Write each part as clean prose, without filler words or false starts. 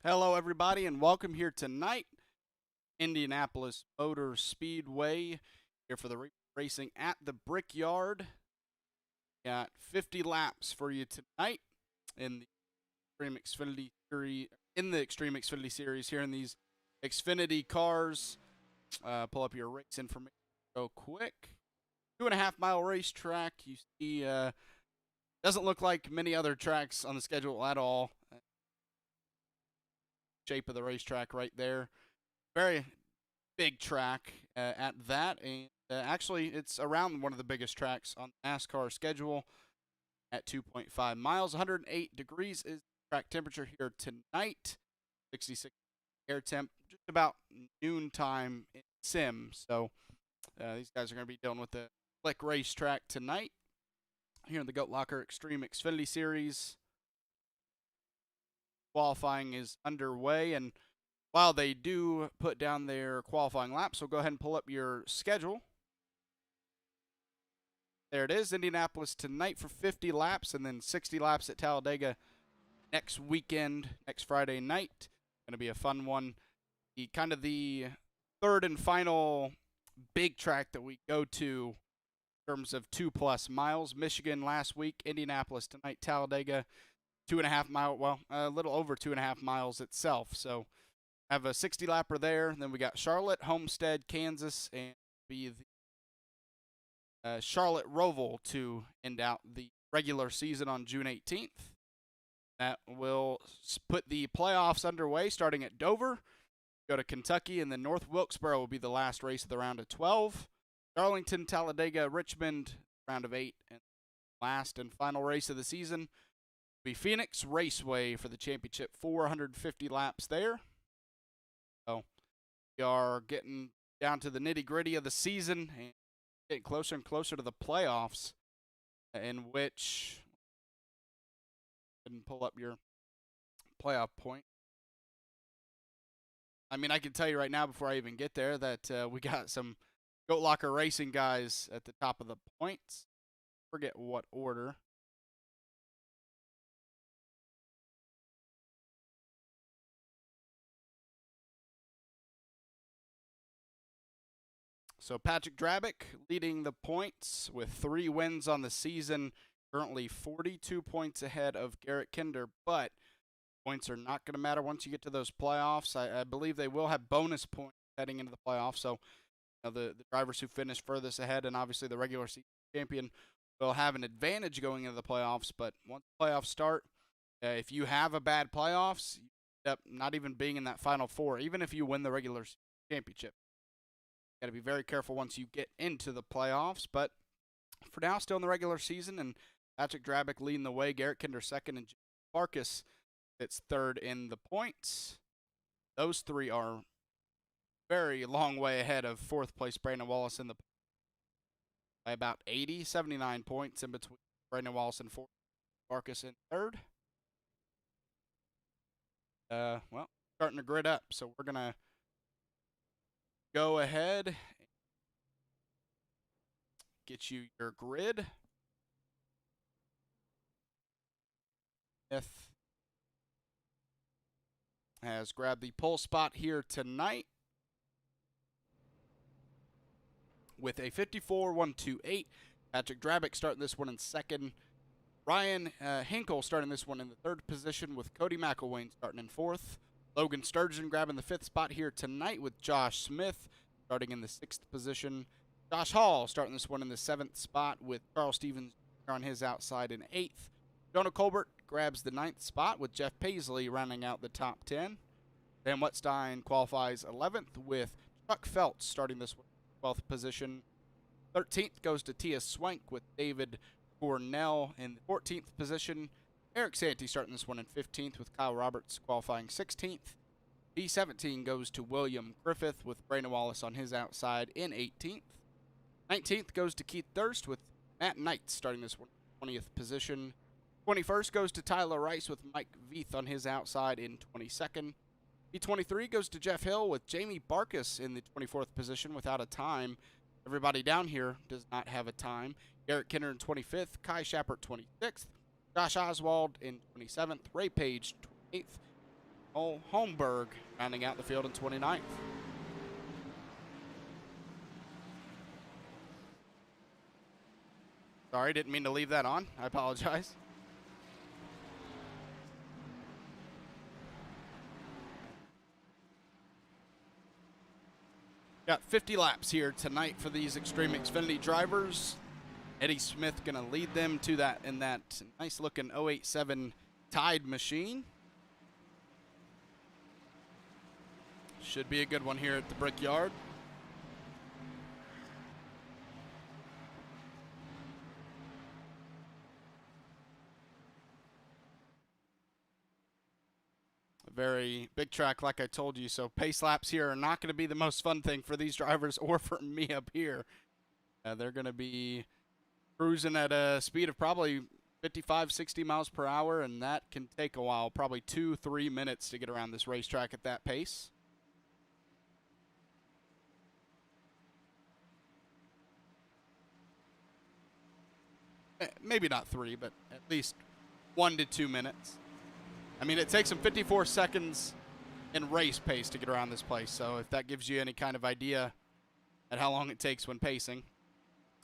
Hello, everybody, and welcome here tonight. Indianapolis Motor Speedway here for the racing at the Brickyard. Got 50 laps for you tonight in the Xtreme Xfinity Series. Here in these Xfinity cars. Pull up your race information real quick. 2.5-mile racetrack. You see, doesn't look like many other tracks on the schedule at all. Shape of the racetrack right there. Very big track at that, and actually it's around one of the biggest tracks on the NASCAR schedule at 2.5 miles. 108 degrees is track temperature here tonight. 66 air temp, just about noon time in sim. So these guys are going to be dealing with the slick racetrack tonight here in the Goat Locker Xtreme Xfinity Series. Qualifying is underway, and while they do put down their qualifying laps, so go ahead and pull up your schedule. There it is, Indianapolis tonight for 50 laps, and then 60 laps at Talladega next weekend, next Friday night. Going to be a fun one. The third and final big track that we go to in terms of 2+ miles. Michigan last week, Indianapolis tonight, Talladega, 2.5 mile, well, a little over 2.5 miles itself. So have a 60 lapper there. Then we got Charlotte, Homestead, Kansas, and be the Charlotte Roval to end out the regular season on June 18th. That will put the playoffs underway starting at Dover. Go to Kentucky, and then North Wilkesboro will be the last race of the round of 12. Darlington, Talladega, Richmond, round of 8, and last and final race of the season will be Phoenix Raceway for the championship. 450 laps there. So we are getting down to the nitty-gritty of the season and getting closer and closer to the playoffs, in which you can pull up your playoff point. I mean, I can tell you right now before I even get there that we got some Goat Locker Racing guys at the top of the points. Forget what order. So Patrick Drabick leading the points with 3 wins on the season, currently 42 points ahead of Garrett Kinder, but points are not going to matter once you get to those playoffs. I believe they will have bonus points heading into the playoffs, so the drivers who finish furthest ahead and obviously the regular season champion will have an advantage going into the playoffs, but once the playoffs start, if you have a bad playoffs, you end up not even being in that Final Four, even if you win the regular championship. Got to be very careful once you get into the playoffs. But for now, still in the regular season, and Patrick Drabick leading the way. Garrett Kinder second, and Farkas sits third in the points. Those three are very long way ahead of fourth place Brandon Wallace in the by about 80, 79 points in between Brandon Wallace and fourth, Farkas in third. Well, starting to grid up, so we're gonna go ahead and get you your grid. Smith has grabbed the pole spot here tonight with a 54.128. Patrick Drabick starting this one in second. Ryan Hinkle starting this one in the third position with Cody McElwain starting in fourth. Logan Sturgeon grabbing the fifth spot here tonight with Josh Smith starting in the sixth position. Josh Hall starting this one in the seventh spot with Charles Stevens on his outside in eighth. Jonah Colbert grabs the ninth spot with Jeff Paisley rounding out the top 10. Van Wetstein qualifies 11th with Chuck Feltz starting this one in 12th position. 13th goes to Tia Swank with David Cornell in the 14th position. Eric Santee starting this one in 15th with Kyle Roberts qualifying 16th. B17 goes to William Griffith with Brandon Wallace on his outside in 18th. 19th goes to Keith Durst with Matt Knight starting this one in 20th position. 21st goes to Tyler Rice with Mike Veith on his outside in 22nd. B23 goes to Jeff Hill with Jamie Barkus in the 24th position without a time. Everybody down here does not have a time. Garrett Kinder in 25th, Kai Shappert 26th, Josh Oswald in 27th, Ray Page 28th, Holmberg rounding out the field in 29th. Sorry, didn't mean to leave that on. I apologize. Got 50 laps here tonight for these Xtreme Xfinity drivers. Eddie Smith going to lead them to that in that nice looking 087 Tide machine. Should be a good one here at the Brickyard. Very big track, like I told you, so pace laps here are not going to be the most fun thing for these drivers or for me up here. They're going to be cruising at a speed of probably 55, 60 miles per hour, and that can take a while, probably 2-3 minutes to get around this racetrack at that pace. Maybe not 3, but at least 1 to 2 minutes. I mean, it takes them 54 seconds in race pace to get around this place, so if that gives you any kind of idea at how long it takes when pacing.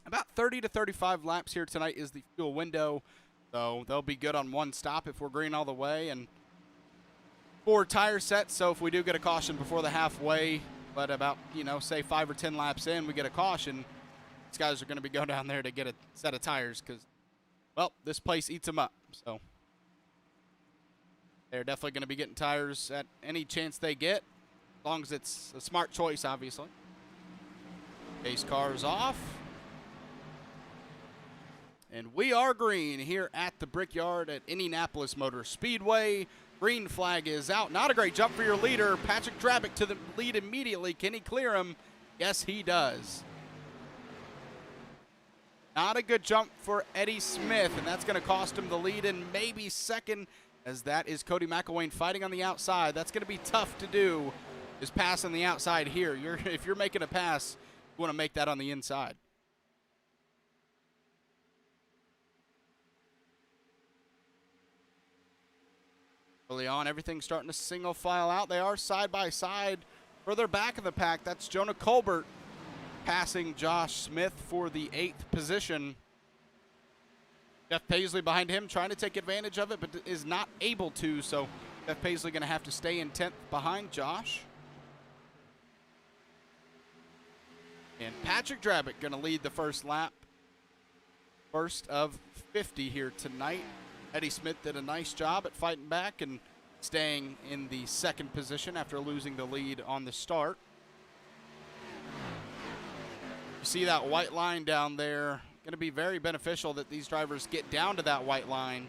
About 30 to 35 laps here tonight is the fuel window, so they'll be good on one stop if we're green all the way, and 4 tire sets, so if we do get a caution before the halfway, but about, you know, say 5 or 10 laps in, we get a caution, these guys are going to be going down there to get a set of tires because, well, this place eats them up, so they're definitely going to be getting tires at any chance they get, as long as it's a smart choice, obviously. Base car's off. And we are green here at the Brickyard at Indianapolis Motor Speedway. Green flag is out. Not a great jump for your leader. Patrick Drabick to the lead immediately. Can he clear him? Yes, he does. Not a good jump for Eddie Smith, and that's going to cost him the lead and maybe second, as that is Cody McElwain fighting on the outside. That's going to be tough to do, is pass on the outside here. If you're making a pass, you want to make that on the inside. Early on, everything's starting to single file out. They are side by side. Further back in the pack, that's Jonah Colbert passing Josh Smith for the 8th position. Jeff Paisley behind him, trying to take advantage of it, but is not able to, so Jeff Paisley going to have to stay in 10th behind Josh. And Patrick Drabick going to lead the first lap. First of 50 here tonight. Eddie Smith did a nice job at fighting back and staying in the 2nd position after losing the lead on the start. You see that white line down there. Going to be very beneficial that these drivers get down to that white line,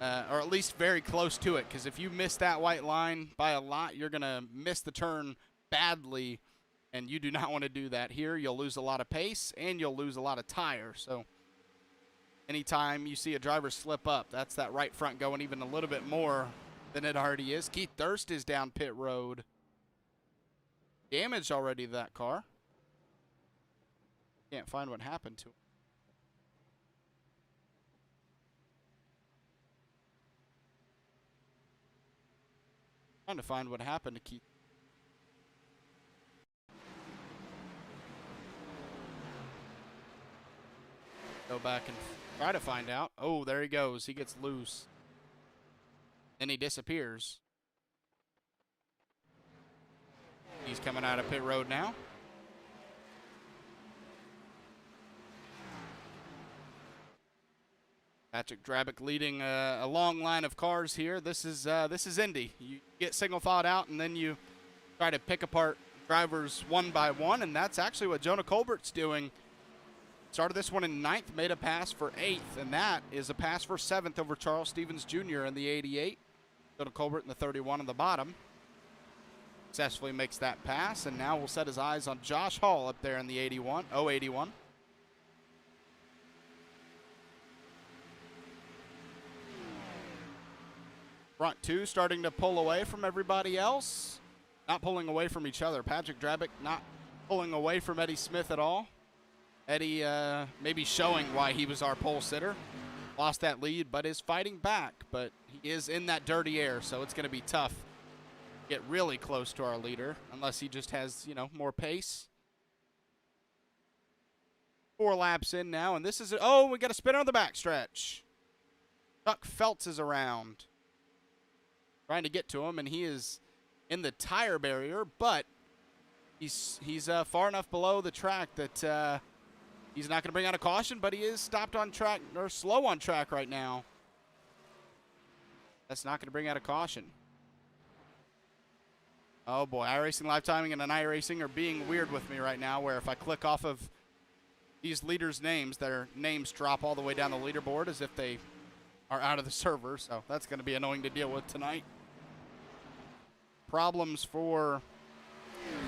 or at least very close to it, because if you miss that white line by a lot, you're going to miss the turn badly, and you do not want to do that here. You'll lose a lot of pace, and you'll lose a lot of tire. So anytime you see a driver slip up, that's that right front going even a little bit more than it already is. Keith Durst is down pit road. Damage already to that car. Can't find what happened to him. Trying to find what happened to Keith. Go back and try to find out. Oh, there he goes. He gets loose. Then he disappears. He's coming out of pit road now. Patrick Drabick leading a long line of cars here. This is Indy. You get single filed out, and then you try to pick apart drivers one by one, and that's actually what Jonah Colbert's doing. Started this one in 9th, made a pass for 8th, and that is a pass for 7th over Charles Stevens Jr. in the 88. Jonah Colbert in the 31 on the bottom. Successfully makes that pass, and now we'll set his eyes on Josh Hall up there in the 81. Front 2 starting to pull away from everybody else. Not pulling away from each other. Patrick Drabick not pulling away from Eddie Smith at all. Eddie maybe showing why he was our pole sitter. Lost that lead, but is fighting back. But he is in that dirty air, so it's going to be tough get really close to our leader, unless he just has, you know, more pace. 4 laps in now, and this is, oh, we got a spinner on the backstretch. Chuck Feltz is around, trying to get to him, and he is in the tire barrier, but he's far enough below the track that he's not going to bring out a caution, but he is stopped on track, or slow on track right now. That's not going to bring out a caution. Oh boy, iRacing live timing and an iRacing are being weird with me right now, where if I click off of these leaders' names, their names drop all the way down the leaderboard as if they are out of the server, so that's going to be annoying to deal with tonight. Problems for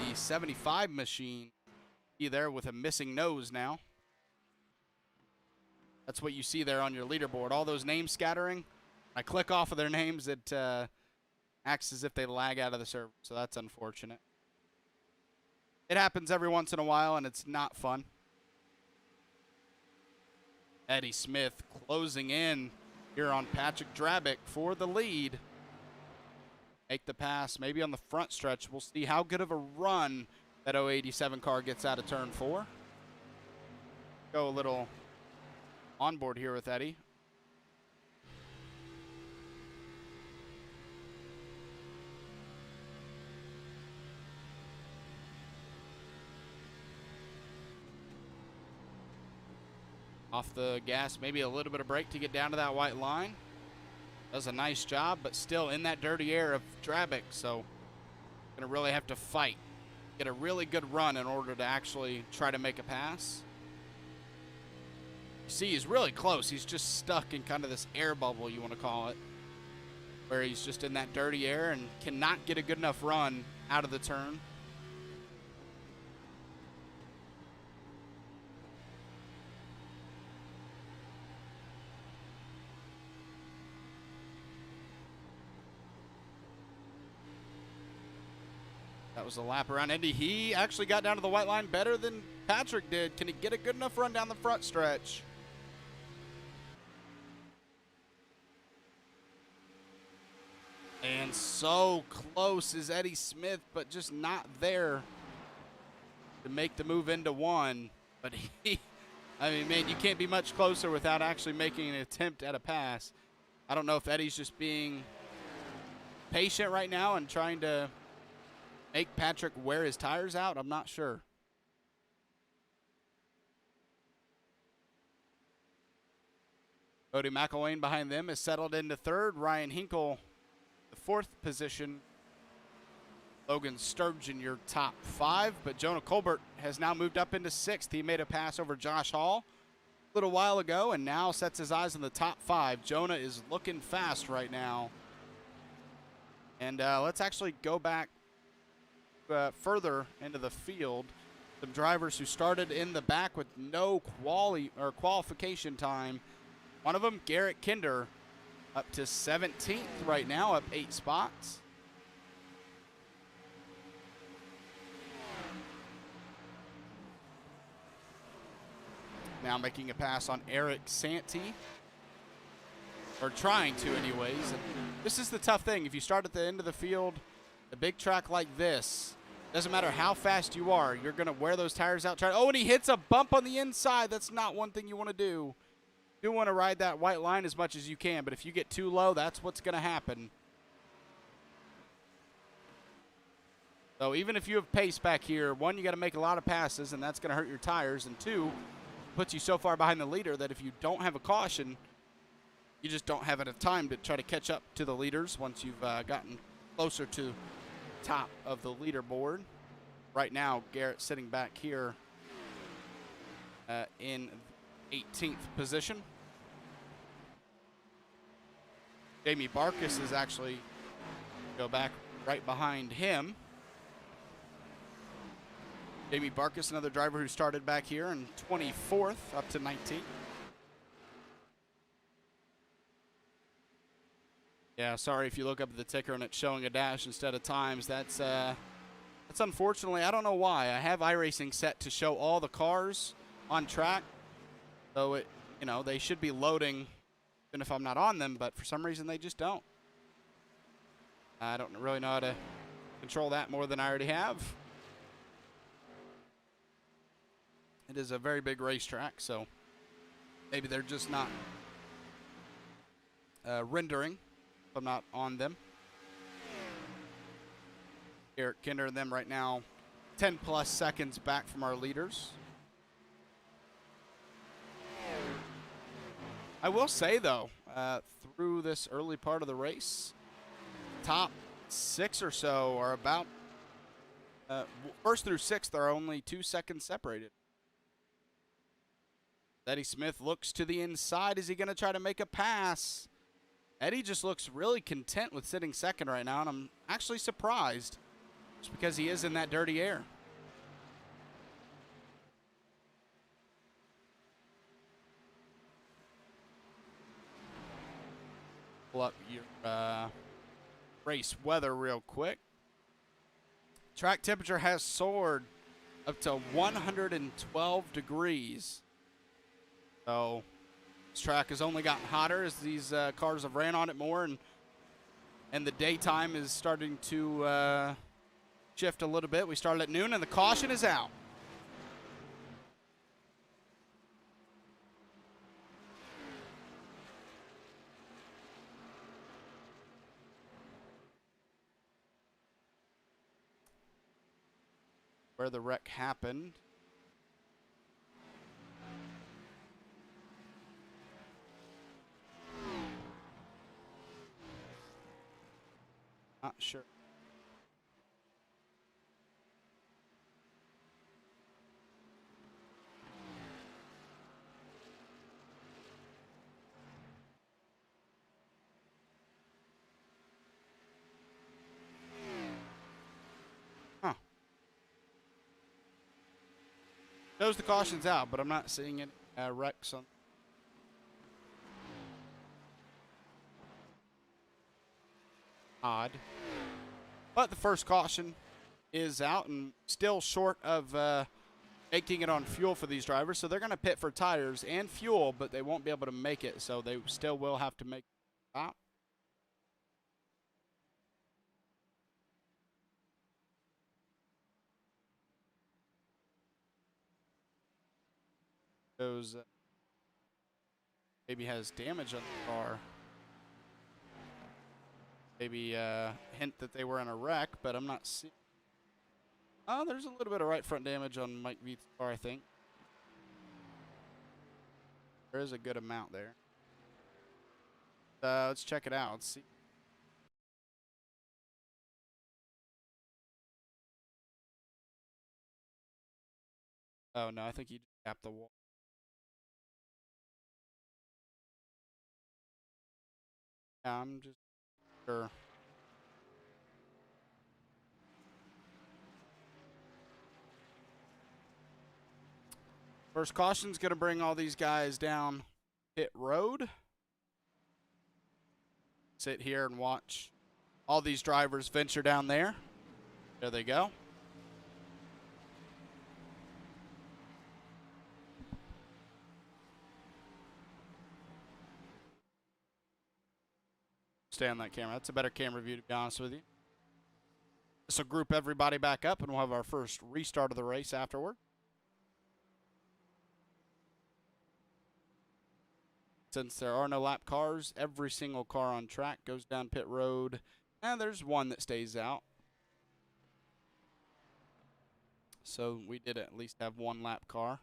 the 75 machine. See there with a missing nose now. That's what you see there on your leaderboard. All those names scattering. I click off of their names, it acts as if they lag out of the server, so that's unfortunate. It happens every once in a while, and it's not fun. Eddie Smith closing in here on Patrick Drabick for the lead. Make the pass, maybe on the front stretch. We'll see how good of a run that 087 car gets out of turn 4. Go a little onboard here with Eddie. Off the gas, maybe a little bit of brake to get down to that white line. Does a nice job, but still in that dirty air of Drabick, so gonna really have to fight. Get a really good run in order to actually try to make a pass. You see, he's really close. He's just stuck in kind of this air bubble, you want to call it, where he's just in that dirty air and cannot get a good enough run out of the turn. That was a lap around Indy. He actually got down to the white line better than Patrick did. Can he get a good enough run down the front stretch? And so close is Eddie Smith, but just not there to make the move into 1. But I mean, man, you can't be much closer without actually making an attempt at a pass. I don't know if Eddie's just being patient right now and trying to make Patrick wear his tires out. I'm not sure. Cody McElwain behind them is settled into 3rd. Ryan Hinkle, the 4th position. Logan Sturgeon, your top 5. But Jonah Colbert has now moved up into 6th. He made a pass over Josh Hall a little while ago and now sets his eyes on the top 5. Jonah is looking fast right now. And let's actually go back further into the field. Some drivers who started in the back with no qualification time. One of them, Garrett Kinder, up to 17th right now, up 8 spots. Now making a pass on Eric Santee, or trying to anyways. And this is the tough thing. If you start at the end of the field, a big track like this, doesn't matter how fast you are, you're going to wear those tires out. Oh, and he hits a bump on the inside. That's not one thing you want to do. You want to ride that white line as much as you can, but if you get too low, that's what's going to happen. So even if you have pace back here, 1, you got to make a lot of passes, and that's going to hurt your tires, and 2, puts you so far behind the leader that if you don't have a caution, you just don't have enough time to try to catch up to the leaders once you've gotten closer to top of the leaderboard. Right now, Garrett sitting back here in 18th position. Jamie Barkus is actually go back right behind him. Jamie Barkus, another driver who started back here in 24th up to 19th. Yeah, sorry if you look up at the ticker and it's showing a dash instead of times. That's unfortunately, I don't know why. I have iRacing set to show all the cars on track. So it, you know, they should be loading even if I'm not on them, but for some reason they just don't. I don't really know how to control that more than I already have. It is a very big racetrack, so maybe they're just not rendering if I'm not on them. Eric Kinder and them right now 10 plus seconds back from our leaders. I will say, though, through this early part of the race, top 6 or so are about, first through 6th are only 2 seconds separated. Eddie Smith looks to the inside. Is he going to try to make a pass? Eddie just looks really content with sitting second right now, and I'm actually surprised just because he is in that dirty air. Pull up your race weather real quick. Track temperature has soared up to 112 degrees. So this track has only gotten hotter as these cars have ran on it more, and the daytime is starting to shift a little bit. We started at noon, and the caution is out. Where the wreck happened. Not sure. Huh. Shows the caution's out, but I'm not seeing it wrecks on. Odd. But the first caution is out and still short of making it on fuel for these drivers. So they're going to pit for tires and fuel, but they won't be able to make it. So they still will have to make it out. Those maybe has damage on the car. Maybe hint that they were in a wreck, but I'm not seeing. Oh, there's a little bit of right front damage on Mike Veith's car, I think. There is a good amount there. Let's check it out. Let's see. Oh, no, I think he just tapped the wall. Yeah, I'm just sure. First caution's going to bring all these guys down pit road. Sit here and watch all these drivers venture down there. There they go. Stay on that camera. That's a better camera view, to be honest with you. This will group everybody back up, and we'll have our first restart of the race afterward. Since there are no lap cars, every single car on track goes down pit road, and there's one that stays out. So we did at least have one lap car.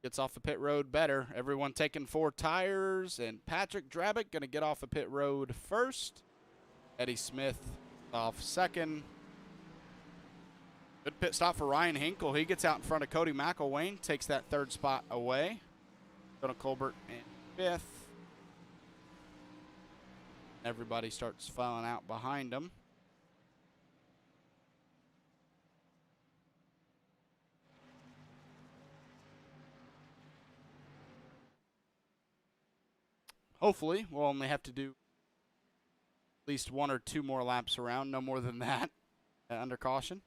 Gets off the pit road better. Everyone taking 4 tires, and Patrick Drabick going to get off the pit road first. Eddie Smith off second. Good pit stop for Ryan Hinkle. He gets out in front of Cody McElwain, takes that 3rd spot away. Jonah Colbert in 5th. Everybody starts filing out behind him. Hopefully, we'll only have to do at least 1 or 2 more laps around, no more than that, under caution.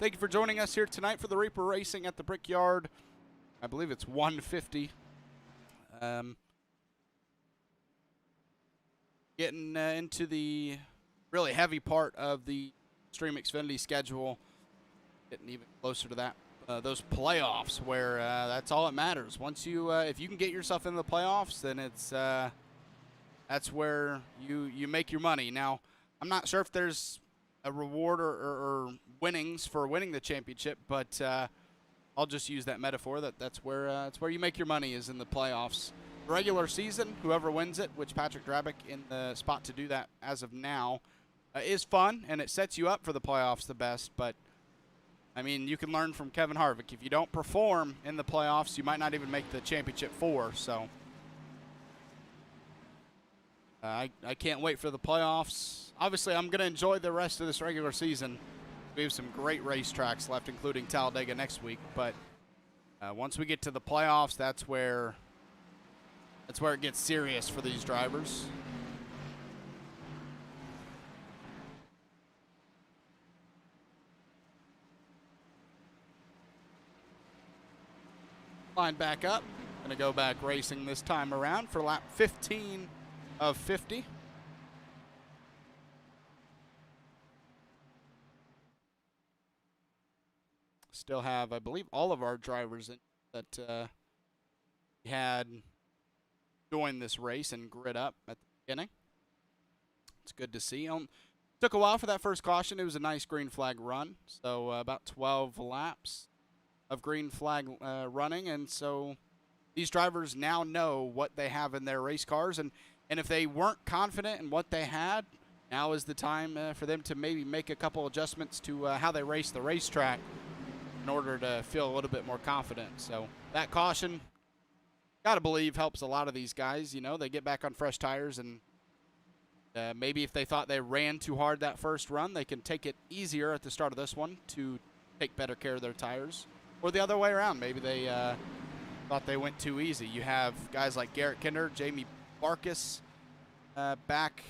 Thank you for joining us here tonight for the Reaper Racing at the Brickyard I believe it's 150. Getting into the really heavy part of the Xtreme Xfinity schedule, getting even closer to that. Those playoffs where that's all that matters. Once you, if you can get yourself into the playoffs, then it's that's where you make your money. Now, I'm not sure if there's a reward or winnings for winning the championship, but I'll just use that metaphor that's where you make your money is in the playoffs. Regular season, whoever wins it, which Patrick Drabick in the spot to do that as of now, is fun, and it sets you up for the playoffs the best. But, I mean, you can learn from Kevin Harvick. If you don't perform in the playoffs, you might not even make the championship 4. So, I can't wait for the playoffs. Obviously, I'm going to enjoy the rest of this regular season. We have some great racetracks left, including Talladega next week. But once we get to the playoffs, that's where it gets serious for these drivers. Line back up. Going to go back racing this time around for lap 15 of 50. Still have, I believe, all of our drivers that had joined this race and grid up at the beginning. It's good to see. Took a while for that first caution. It was a nice green flag run. So about 12 laps of green flag running. And so these drivers now know what they have in their race cars. And if they weren't confident in what they had, now is the time for them to maybe make a couple adjustments to how they race the racetrack in order to feel a little bit more confident. So that caution, got to believe, helps a lot of these guys. You know, they get back on fresh tires, and maybe if they thought they ran too hard that first run, they can take it easier at the start of this one to take better care of their tires. Or the other way around. Maybe they thought they went too easy. You have guys like Garrett Kinder, Jamie Barkus back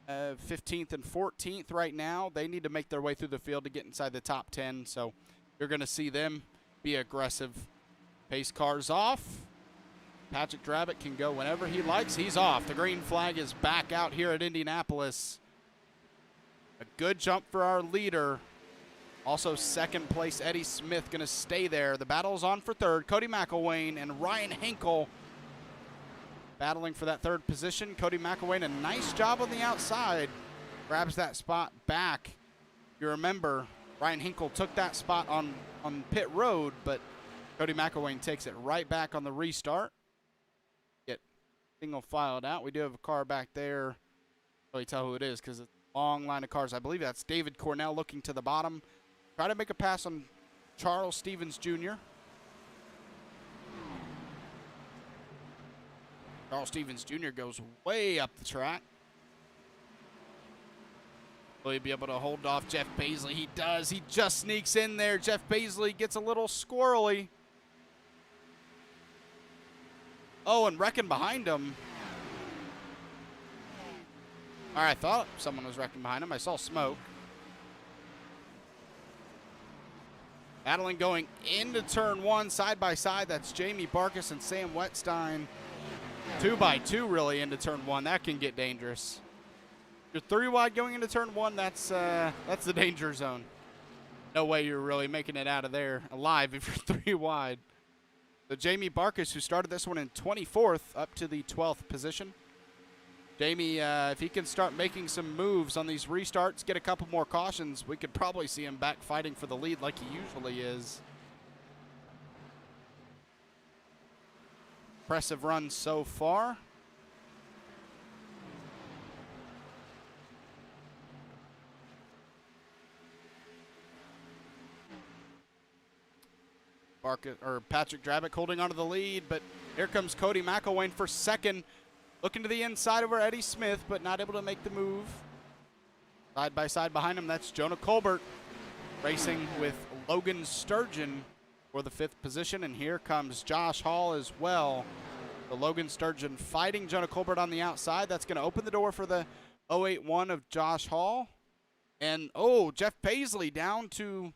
15th and 14th right now. They need to make their way through the field to get inside the top 10. So you're going to see them be aggressive. Pace cars off. Patrick Drabick can go whenever he likes. He's off. The green flag is back out here at Indianapolis. A good jump for our leader. Also second place, Eddie Smith going to stay there. The battle's on for third. Cody McElwain and Ryan Hinkle battling for that third position. Cody McElwain, a nice job on the outside. Grabs that spot back. You remember, Ryan Hinkle took that spot on pit road, but Cody McElwain takes it right back on the restart. Get single filed out. We do have a car back there. Really tell who it is because it's a long line of cars. I believe that's David Cornell looking to the bottom. Try to make a pass on Charles Stevens Jr. Charles Stevens Jr. goes way up the track. Will he be able to hold off Jeff Paisley? He does. He just sneaks in there. Jeff Paisley gets a little squirrely. Oh, and wrecking behind him. All right, I thought someone was wrecking behind him. I saw smoke. Battling going into turn one, side by side. That's Jamie Barkus and Sam Wetstein. 2x2 really into turn one. That can get dangerous. You're 3 wide going into turn one. That's the danger zone. No way you're really making it out of there alive if you're 3 wide. So Jamie Barkus, who started this one in 24th, up to the 12th position. Jamie, if he can start making some moves on these restarts, get a couple more cautions, we could probably see him back fighting for the lead like he usually is. Impressive run so far. Patrick Drabick holding onto the lead, but here comes Cody McElwain for second. Looking to the inside over Eddie Smith, but not able to make the move. Side by side behind him, that's Jonah Colbert racing with Logan Sturgeon for the 5th position. And here comes Josh Hall as well. So Logan Sturgeon fighting Jonah Colbert on the outside. That's going to open the door for the 081 of Josh Hall. And, oh, Jeff Paisley down to,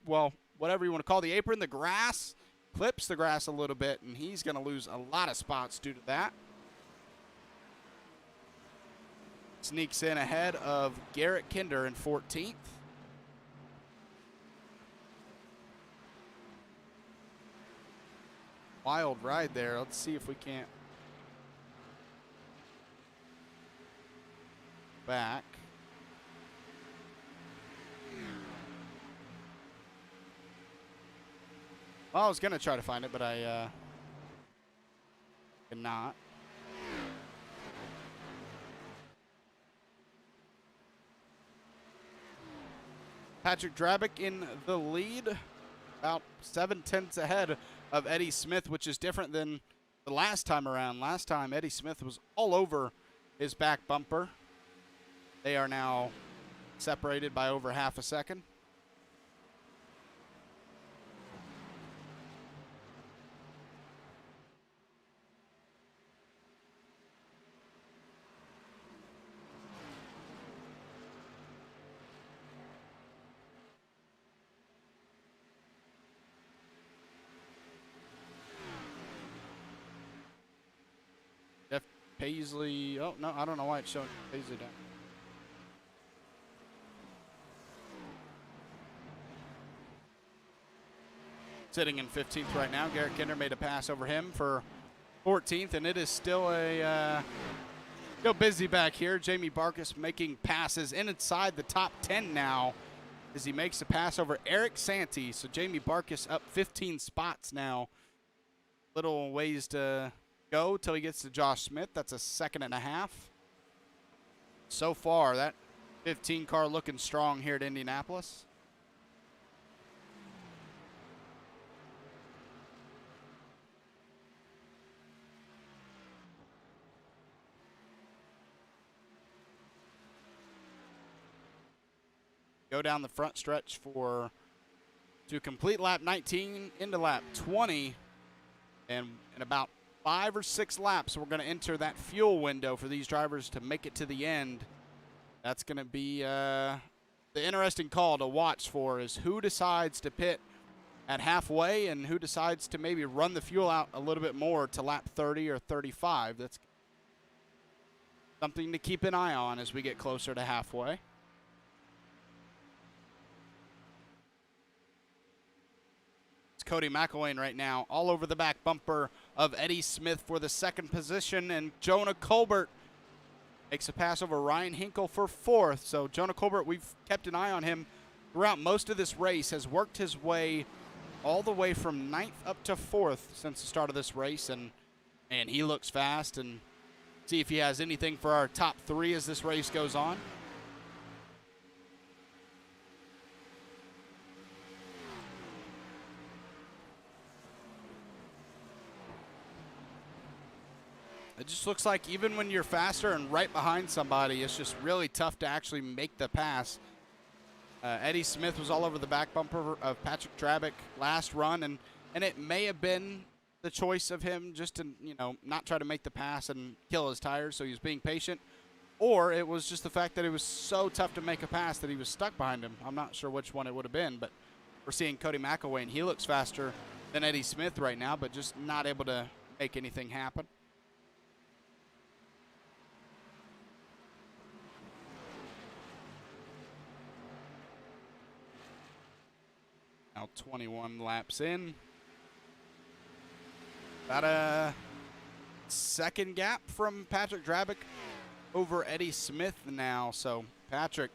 well, whatever you want to call the apron, the grass. clips the grass a little bit, and he's going to lose a lot of spots due to that. Sneaks in ahead of Garrett Kinder in 14th. Wild ride there. Let's see if we can't back. Well, I was going to try to find it, but I cannot. Patrick Drabick in the lead, about 7/10 ahead of Eddie Smith, which is different than the last time around. Last time, Eddie Smith was all over his back bumper. They are now separated by over half a second. Jeff Paisley, oh, no, I don't know why it's showing Paisley down. Sitting in 15th right now. Garrett Kinder made a pass over him for 14th, and it is still a still busy back here. Jamie Barkus making passes inside the top 10 now as he makes a pass over Eric Santee. So Jamie Barkus up 15 spots now. Little ways to go till he gets to Josh Smith. That's a second and a half. So far, that 15 car looking strong here at Indianapolis. Go down the front stretch to complete lap 19 into lap 20. And in about 5 or 6 laps, we're going to enter that fuel window for these drivers to make it to the end. That's going to be the interesting call to watch for, is who decides to pit at halfway and who decides to maybe run the fuel out a little bit more to lap 30 or 35. That's something to keep an eye on as we get closer to halfway. Cody McElwain right now all over the back bumper of Eddie Smith for the second position, and Jonah Colbert makes a pass over Ryan Hinkle for 4th. So Jonah Colbert, we've kept an eye on him throughout most of this race, has worked his way all the way from 9th up to 4th since the start of this race, and he looks fast, and see if he has anything for our top 3 as this race goes on. It just looks like even when you're faster and right behind somebody, it's just really tough to actually make the pass. Eddie Smith was all over the back bumper of Patrick Drabick last run, and it may have been the choice of him just to, not try to make the pass and kill his tires, so he was being patient. Or it was just the fact that it was so tough to make a pass that he was stuck behind him. I'm not sure which one it would have been, but we're seeing Cody McElwain. He looks faster than Eddie Smith right now, but just not able to make anything happen. Now 21 laps in. About a second gap from Patrick Drabick over Eddie Smith now. So Patrick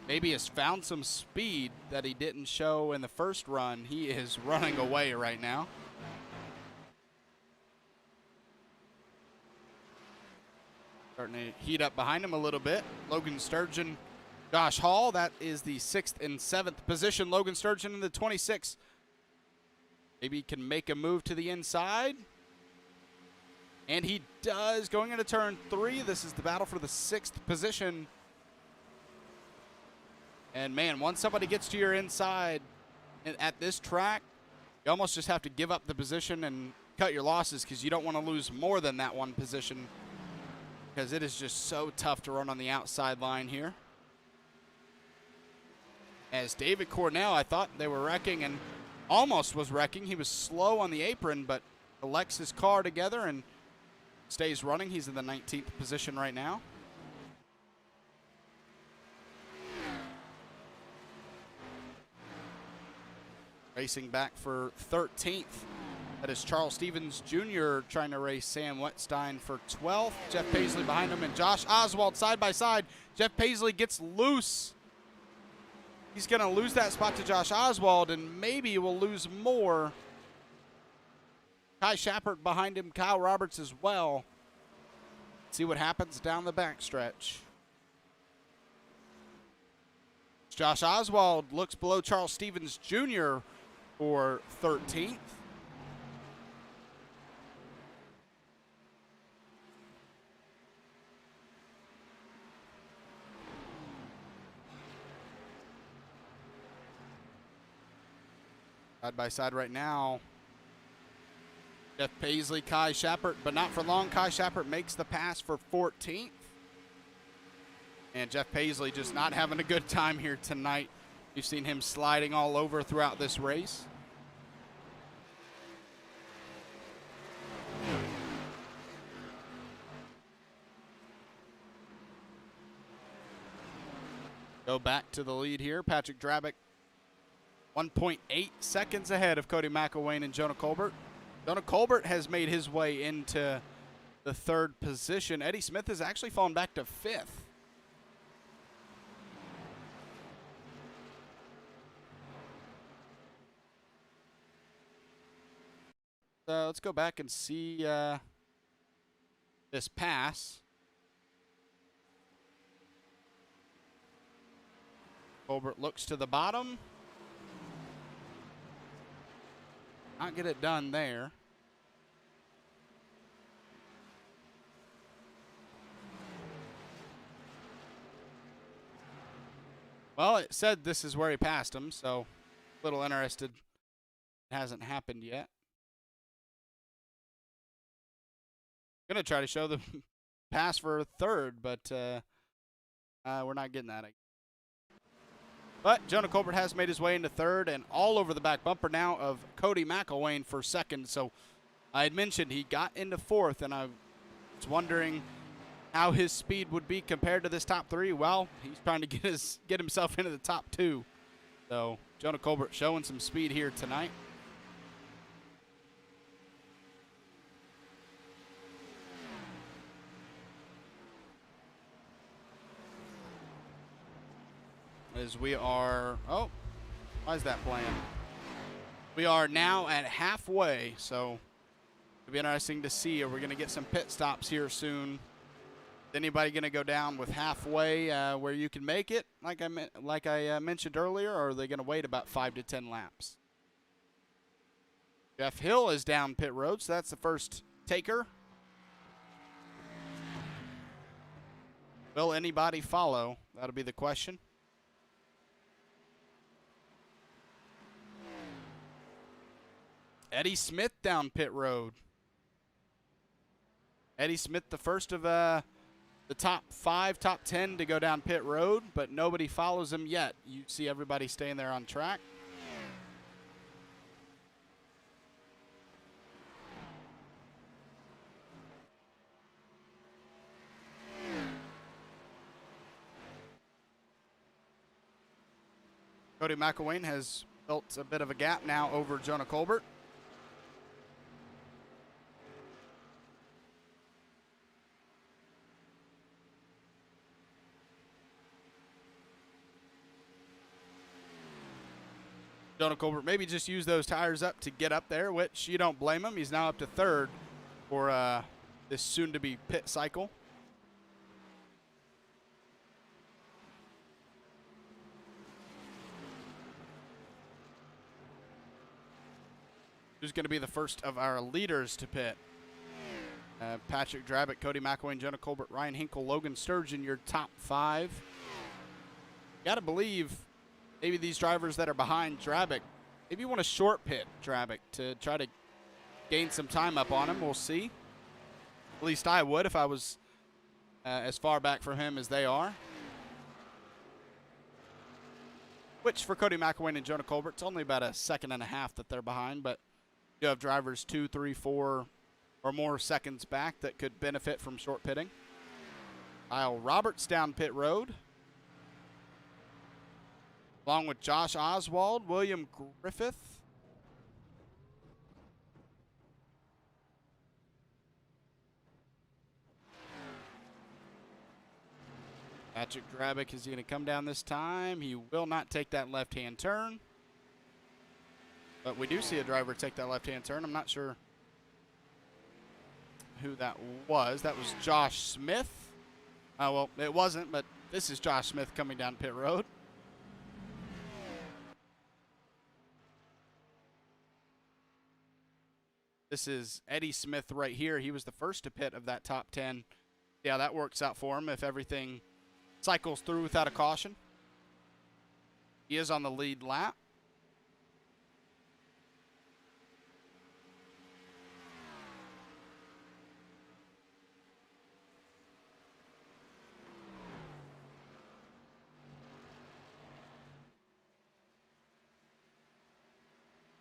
maybe has found some speed that he didn't show in the first run. He is running away right now. Starting to heat up behind him a little bit. Logan Sturgeon, Josh Hall, that is the 6th and 7th position. Logan Sturgeon in the 26th. Maybe he can make a move to the inside. And he does, going into turn 3. This is the battle for the 6th position. And man, once somebody gets to your inside at this track, you almost just have to give up the position and cut your losses, because you don't want to lose more than that one position, because it is just so tough to run on the outside line here. As David Cornell, I thought they were wrecking, and almost was wrecking. He was slow on the apron, but collects his car together and stays running. He's in the 19th position right now. Racing back for 13th. That is Charles Stevens Jr. trying to race Sam Wetstein for 12th. Jeff Paisley behind him and Josh Oswald side by side. Jeff Paisley gets loose. He's going to lose that spot to Josh Oswald, and maybe will lose more. Kai Shappert behind him, Kyle Roberts as well. See what happens down the backstretch. Josh Oswald looks below Charles Stevens Jr. for 13th. Side by side right now. Jeff Paisley, Kai Shappert, but not for long. Kai Shappert makes the pass for 14th. And Jeff Paisley just not having a good time here tonight. You've seen him sliding all over throughout this race. Go back to the lead here. Patrick Drabick, 1.8 seconds ahead of Cody McElwain and Jonah Colbert. Jonah Colbert has made his way into the 3rd position. Eddie Smith has actually fallen back to 5th. Let's go back and see this pass. Colbert looks to the bottom. Not get it done there. Well, it said this is where he passed him, so a little interested. It hasn't happened yet. Gonna try to show the pass for a 3rd, but we're not getting that. But Jonah Colbert has made his way into 3rd and all over the back bumper now of Cody McElwain for 2nd. So I had mentioned he got into 4th, and I was wondering how his speed would be compared to this top 3. Well, he's trying to get himself into the top 2. So Jonah Colbert showing some speed here tonight. As we are, oh, why is that playing? We are now at halfway, so it'll be interesting to see. Are we going to get some pit stops here soon? Is anybody going to go down with halfway where you can make it, like I mentioned earlier, or are they going to wait about 5 to 10 laps? Jeff Hill is down pit road, so that's the first taker. Will anybody follow? That'll be the question. Eddie Smith down pit road. Eddie Smith, the first of the top 5, top 10 to go down pit road, but nobody follows him yet. You see everybody staying there on track. Cody McElwain has built a bit of a gap now over Jonah Colbert. Jonah Colbert maybe just use those tires up to get up there, which you don't blame him. He's now up to 3rd for this soon-to-be pit cycle. Who's going to be the first of our leaders to pit? Patrick Drabick, Cody McElwain, Jonah Colbert, Ryan Hinkle, Logan Sturgeon, your top 5. Got to believe maybe these drivers that are behind Drabick, maybe you want to short pit Drabick to try to gain some time up on him. We'll see. At least I would if I was as far back from him as they are. which for Cody McElwain and Jonah Colbert, it's only about a second and a half that they're behind, but you have drivers 2, 3, 4 or more seconds back that could benefit from short pitting. Kyle Roberts down pit road, along with Josh Oswald, William Griffith, Patrick Drabick is going to come down this time. He will not take that left-hand turn. But we do see a driver take that left-hand turn. I'm not sure who that was. That was Josh Smith. Well, it wasn't, but this is Josh Smith coming down pit road. This is Eddie Smith right here. He was the first to pit of that top 10. Yeah, that works out for him if everything cycles through without a caution. He is on the lead lap.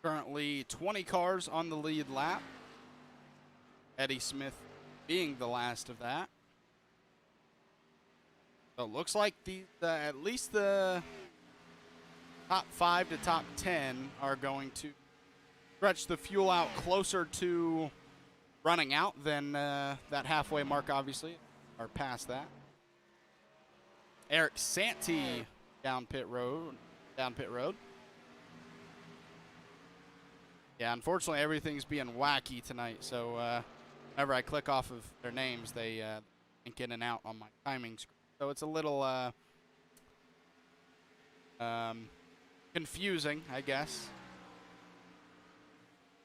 Currently 20 cars on the lead lap. Eddie Smith being the last of that. So it looks like at least the top 5 to top 10 are going to stretch the fuel out closer to running out than that halfway mark, obviously, or past that. Eric Santee down pit road. Yeah, unfortunately, everything's being wacky tonight. So whenever I click off of their names, they link in and out on my timing screen. So it's a little confusing, I guess.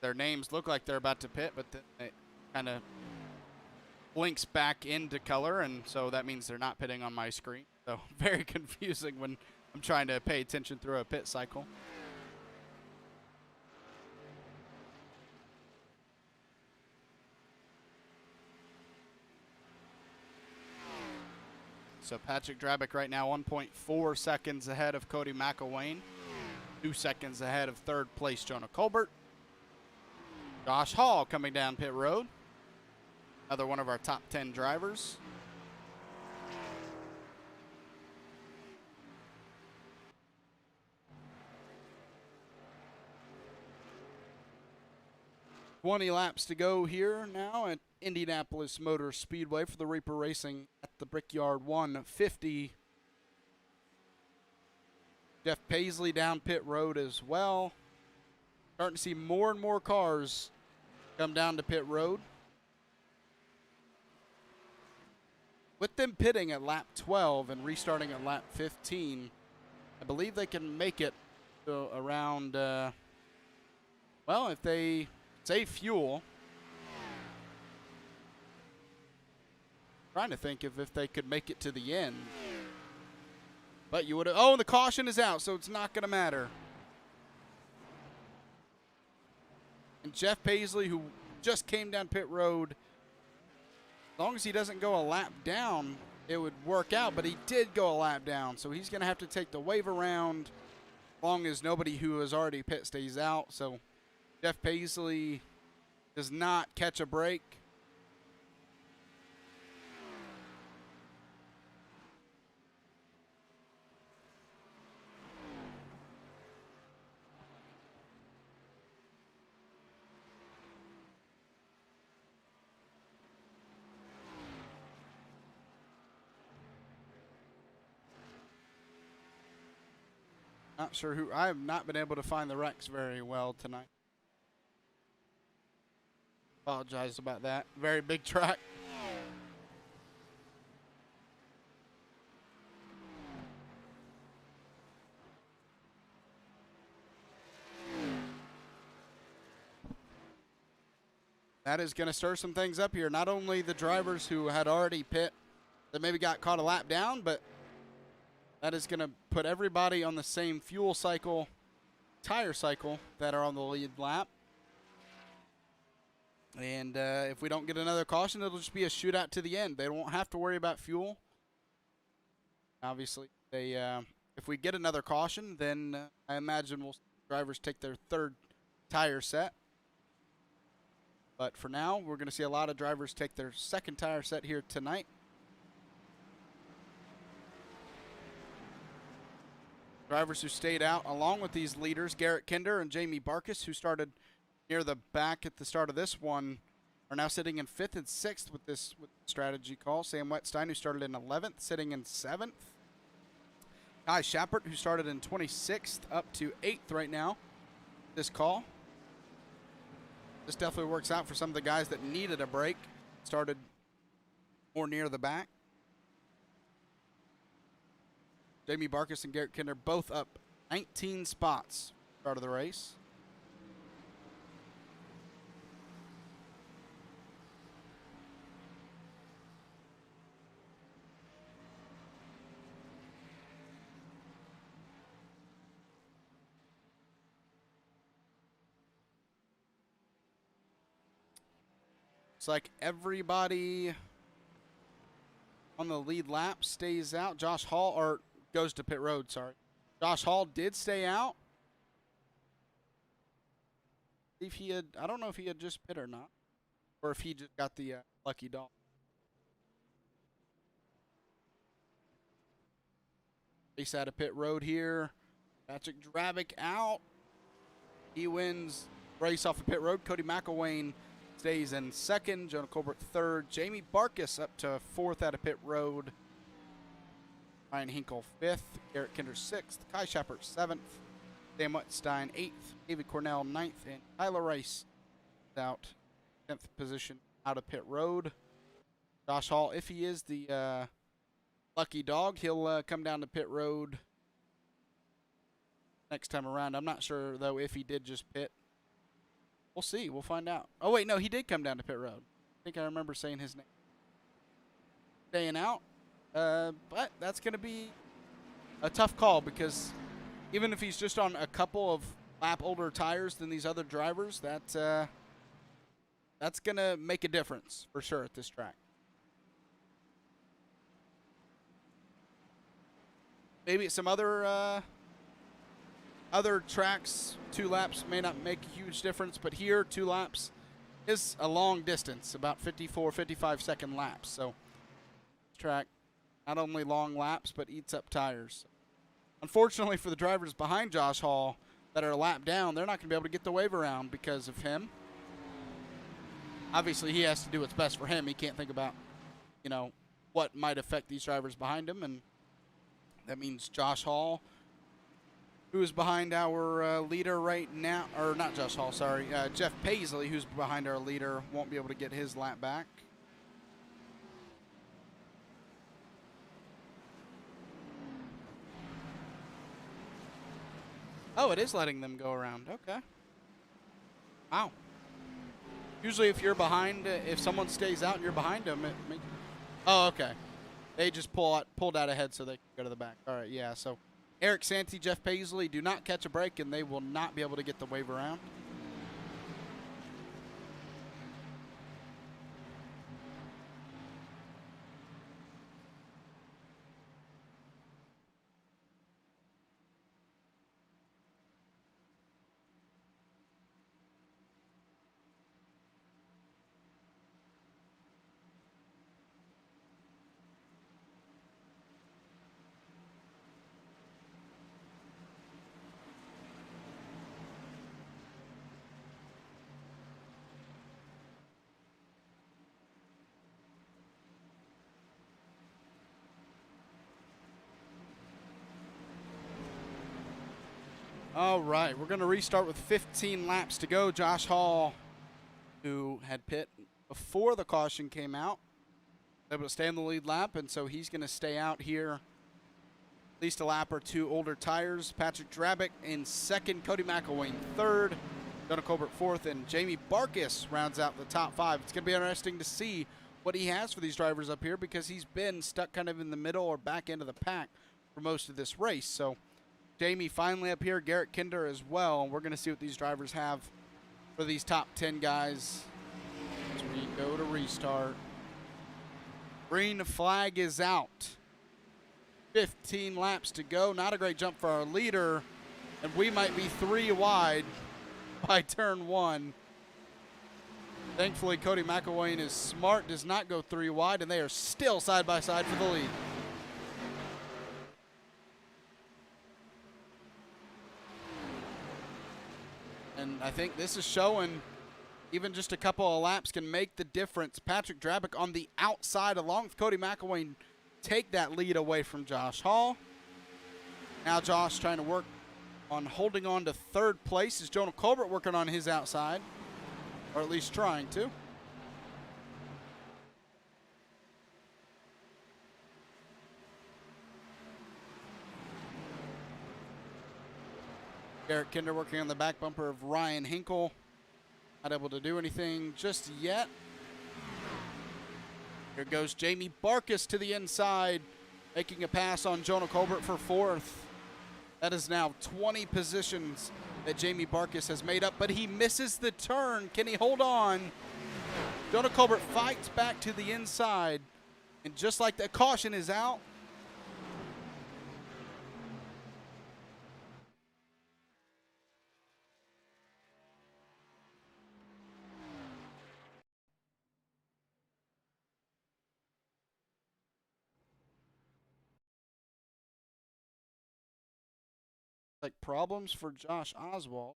Their names look like they're about to pit, but then it kind of blinks back into color, and so that means they're not pitting on my screen. So very confusing when I'm trying to pay attention through a pit cycle. So Patrick Drabick right now 1.4 seconds ahead of Cody McElwain, 2 seconds ahead of third place Jonah Colbert. Josh Hall coming down pit road, another one of our top 10 drivers. $20 laps to go here now at Indianapolis Motor Speedway for the Reaper Racing at the Brickyard 150. Jeff Paisley down pit road as well. Starting to see more and more cars come down to pit road. With them pitting at lap 12 and restarting at lap 15, I believe they can make it to around, well, if they save fuel. Trying to think if they could make it to the end. But you would have, oh, the caution is out, so it's not going to matter. And Jeff Paisley, who just came down pit road, as long as he doesn't go a lap down, it would work out, but he did go a lap down, so he's going to have to take the wave around as long as nobody who has already pit stays out. So Jeff Paisley does not catch a break. Not sure who. I have not been able to find the wrecks very well tonight. Apologize about that. Very big track. That is going to stir some things up here. Not only the drivers who had already pit that maybe got caught a lap down, but that is going to put everybody on the same fuel cycle, tire cycle that are on the lead lap. And if we don't get another caution, it'll just be a shootout to the end. They won't have to worry about fuel. Obviously, they If we get another caution, then I imagine we'll see drivers take their third tire set. But for now, we're going to see a lot of drivers take their second tire set here tonight. Drivers who stayed out, along with these leaders, Garrett Kinder and Jamie Barkis, who started near the back at the start of this one, are now sitting in 5th and 6th with this strategy call. Sam Wetstein, who started in 11th, sitting in 7th. Guy Schappert, who started in 26th, up to 8th right now. This call. This definitely works out for some of the guys that needed a break. Started more near the back. Jamie Barkis and Garrett Kinder both up 19 spots start of the race. Looks like everybody on the lead lap stays out. Josh Hall, or goes to pit road, sorry. Josh Hall did stay out. If he had, I don't know if he had just pit or not, or if he just got the lucky dog. Race out of pit road here. Patrick Drabick out. He wins race off of pit road. Cody McElwain stays in 2nd. Jonah Colbert 3rd. Jamie Barkis up to 4th out of pit road. Ryan Hinkle 5th. Garrett Kinder 6th. Kai Schappert 7th. Sam Wetstein 8th. David Cornell 9th. And Tyler Rice out 10th position out of pit road. Josh Hall, if he is the lucky dog, he'll come down to pit road next time around. I'm not sure, though, if he did just pit. We'll see. We'll find out. Oh, wait, no, he did come down to pit road. I think I remember saying his name. Staying out. But that's going to be a tough call, because even if he's just on a couple of lap older tires than these other drivers, that's going to make a difference for sure at this track. Maybe at some other tracks, 2 laps may not make a huge difference, but here 2 laps is a long distance, about 54, 55-second laps. So this track, not only long laps, but eats up tires. Unfortunately for the drivers behind Josh Hall that are a lap down, they're not going to be able to get the wave around because of him. Obviously, he has to do what's best for him. He can't think about, you know, what might affect these drivers behind him, and that means Josh Hall, who is behind our leader right now, or not Josh Hall, sorry, Jeff Paisley, who's behind our leader, won't be able to get his lap back. Oh, it is letting them go around. Okay. Wow. Usually if you're behind, if someone stays out and you're behind them, it makes... Oh, okay. They just pulled out ahead so they can go to the back. All right, yeah, so Eric Santee, Jeff Paisley do not catch a break, and they will not be able to get the wave around. All right, we're going to restart with 15 laps to go. Josh Hall, who had pit before the caution came out, able to stay on the lead lap, and so he's going to stay out here at least a lap or 2 older tires. Patrick Drabick in 2nd, Cody McElwain 3rd, Jonah Colbert 4th, and Jamie Barkis rounds out the top 5. It's going to be interesting to see what he has for these drivers up here, because he's been stuck kind of in the middle or back end of the pack for most of this race. So Jamie finally up here, Garrett Kinder as well, and we're going to see what these drivers have for these top 10 guys as we go to restart. Green flag is out. 15 laps to go. Not a great jump for our leader, and we might be 3 wide by turn 1. Thankfully, Cody McElwain is smart, does not go 3 wide, and they are still side by side for the lead. And I think this is showing even just a couple of laps can make the difference. Patrick Drabick on the outside along with Cody McElwain take that lead away from Josh Hall. Now Josh trying to work on holding on to 3rd place. Is Jonah Colbert working on his outside, or at least trying to. Garrett Kinder working on the back bumper of Ryan Hinkle. Not able to do anything just yet. Here goes Jamie Barkus to the inside, making a pass on Jonah Colbert for 4th. That is now 20 positions that Jamie Barkus has made up, but he misses the turn. Can he hold on? Jonah Colbert fights back to the inside, and just like that, caution is out. Like problems for Josh Oswald.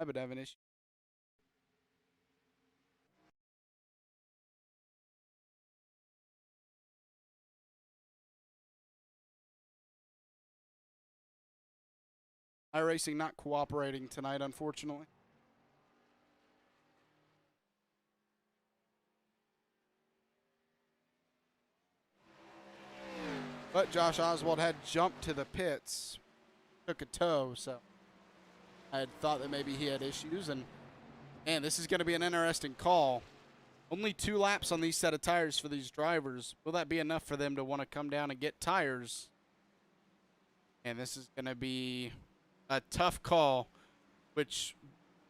I would have an issue. iRacing not cooperating tonight, unfortunately. But Josh Oswald had jumped to the pits, took a tow, so I had thought that maybe he had issues. And man, this is going to be an interesting call. Only 2 laps on these set of tires for these drivers. Will that be enough for them to want to come down and get tires? And this is going to be a tough call, which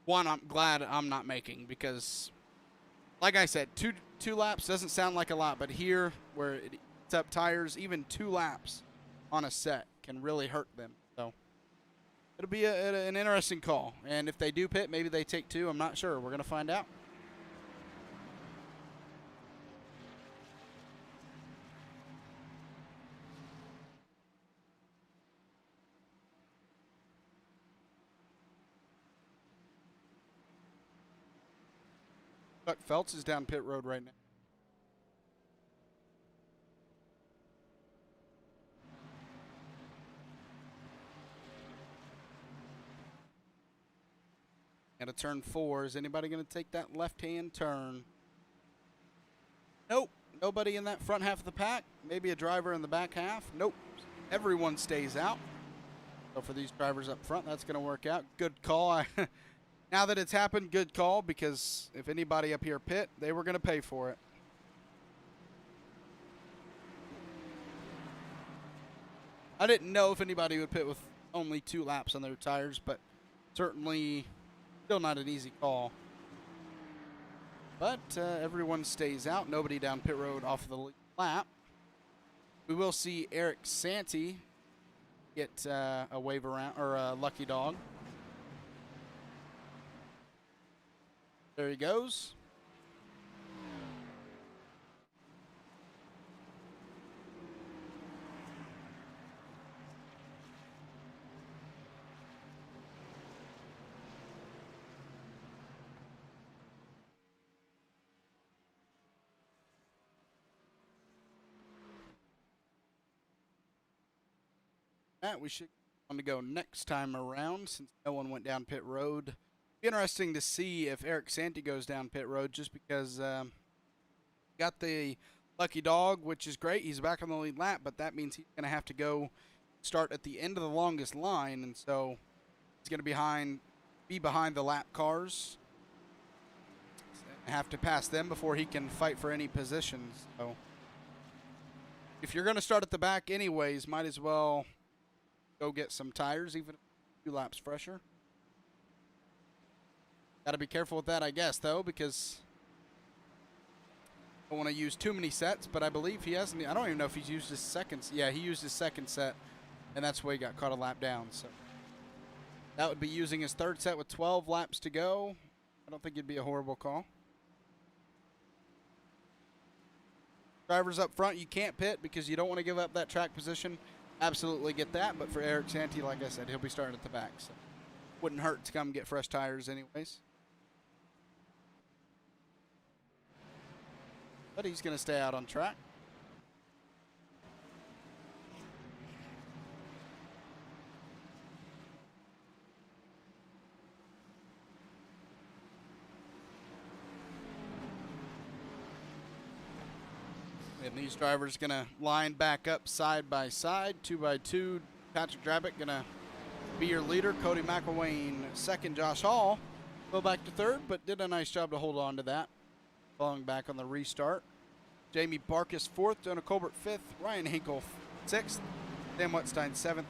one I'm glad I'm not making, because like I said, two laps doesn't sound like a lot, but here where it eats up tires, even 2 laps on a set can really hurt them. So it'll be an interesting call. And if they do pit, maybe they take 2. I'm not sure. We're going to find out. Chuck Phelps is down pit road right now. And a turn 4. Is anybody going to take that left-hand turn? Nope. Nobody in that front half of the pack. Maybe a driver in the back half. Nope. Everyone stays out. So for these drivers up front, that's going to work out. Good call. Now that it's happened, good call, because if anybody up here pit, they were going to pay for it. I didn't know if anybody would pit with only 2 laps on their tires, but certainly still not an easy call. But everyone stays out. Nobody down pit road off the lap. We will see Eric Santee get a wave around, or a lucky dog. There he goes. That we should want to go next time around, since no one went down pit road. Be interesting to see if Eric Santee goes down pit road, just because got the lucky dog, which is great. He's back on the lead lap, but that means he's going to have to go start at the end of the longest line, and so he's going to be behind the lap cars. Have to pass them before he can fight for any positions. So if you're going to start at the back anyways, might as well go get some tires, even a few laps fresher. Got to be careful with that, I guess, though, because I don't want to use too many sets, but I believe he hasn't. I don't even know if he's used his second. Yeah, he used his second set, and that's why he got caught a lap down. So that would be using his third set with 12 laps to go. I don't think it'd be a horrible call. Drivers up front, you can't pit because you don't want to give up that track position. Absolutely get that, but for Eric Santee, like I said, he'll be starting at the back. So wouldn't hurt to come get fresh tires anyways. But he's going to stay out on track. And these drivers going to line back up side by side, 2 by 2. Patrick Drabick going to be your leader. Cody McElwain second. Josh Hall go back to third, but did a nice job to hold on to that. Falling back on the restart. Jamie Barkus fourth. Jonah Colbert fifth. Ryan Hinkle sixth. Dan Wetstein seventh.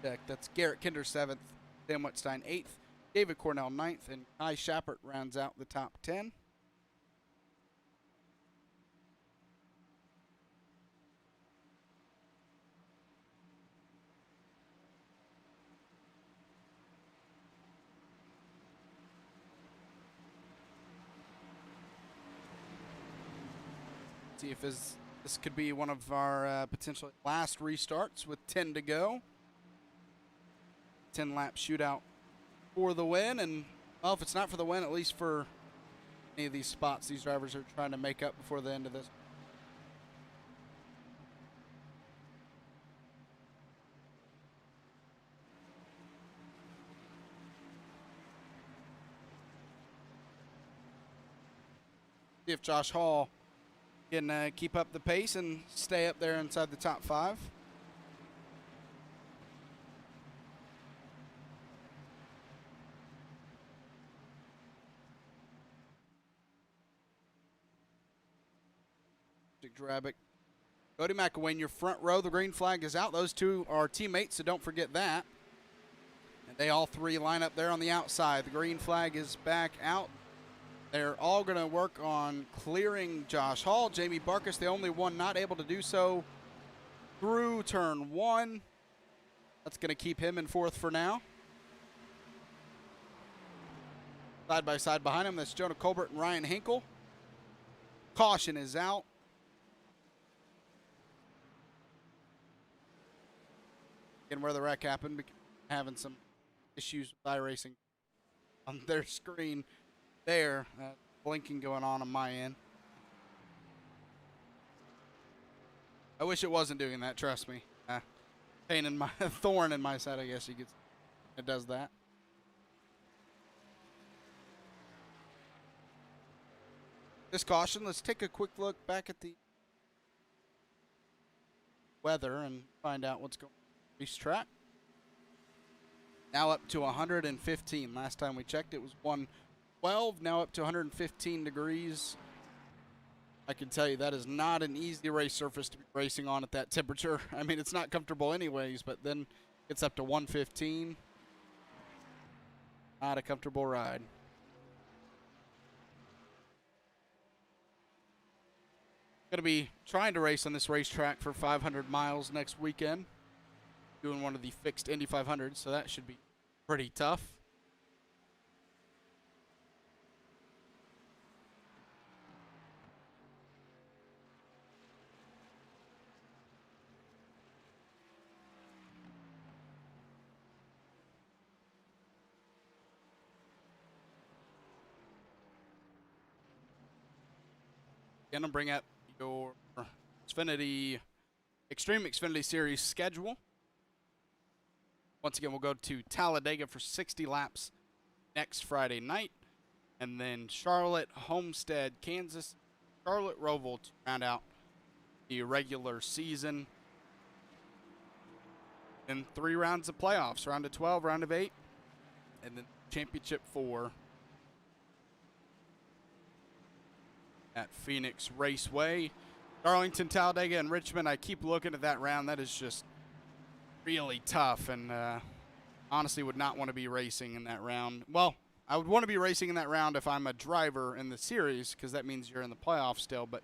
That's Garrett Kinder seventh. Dan Wetstein eighth. David Cornell ninth. And Kai Shappert rounds out the top 10. See if this could be one of our potential last restarts with 10 to go. 10-lap shootout for the win. And, well, if it's not for the win, at least for any of these spots these drivers are trying to make up before the end of this. See if Josh Hall can keep up the pace and stay up there inside the top 5. Drabick. Cody McElwain, your front row. The green flag is out. Those two are teammates, so don't forget that. And they all three line up there on the outside. The green flag is back out. They're all going to work on clearing Josh Hall. Jamie Barkus, the only one not able to do so through turn 1. That's going to keep him in fourth for now. Side by side behind him, that's Jonah Colbert and Ryan Hinkle. Caution is out. Again, where the wreck happened, having some issues with iRacing on their screen there. Blinking going on my end. I wish it wasn't doing that, trust me. Pain in my thorn in my side, I guess you could say. It does that. This caution, let's take a quick look back at the weather and find out what's going on. Racetrack. Now up to 115. Last time we checked, it was 112. Now up to 115 degrees. I can tell you that is not an easy race surface to be racing on at that temperature. I mean, it's not comfortable anyways, but then it's up to 115. Not a comfortable ride. Going to be trying to race on this racetrack for 500 miles next weekend. Doing one of the fixed Indy 500s, so that should be pretty tough. Gonna bring up your Xfinity, Xtreme Xfinity Series schedule. Once again, we'll go to Talladega for 60 laps next Friday night. And then Charlotte, Homestead, Kansas, Charlotte, Roval to round out the regular season. And 3 rounds of playoffs, round of 12, round of 8, and then championship 4 at Phoenix Raceway. Darlington, Talladega, and Richmond. I keep looking at that round. That is just really tough, and Honestly would not want to be racing in that round. Well, I would want to be racing in that round if I'm a driver in the series, because that means you're in the playoffs still, but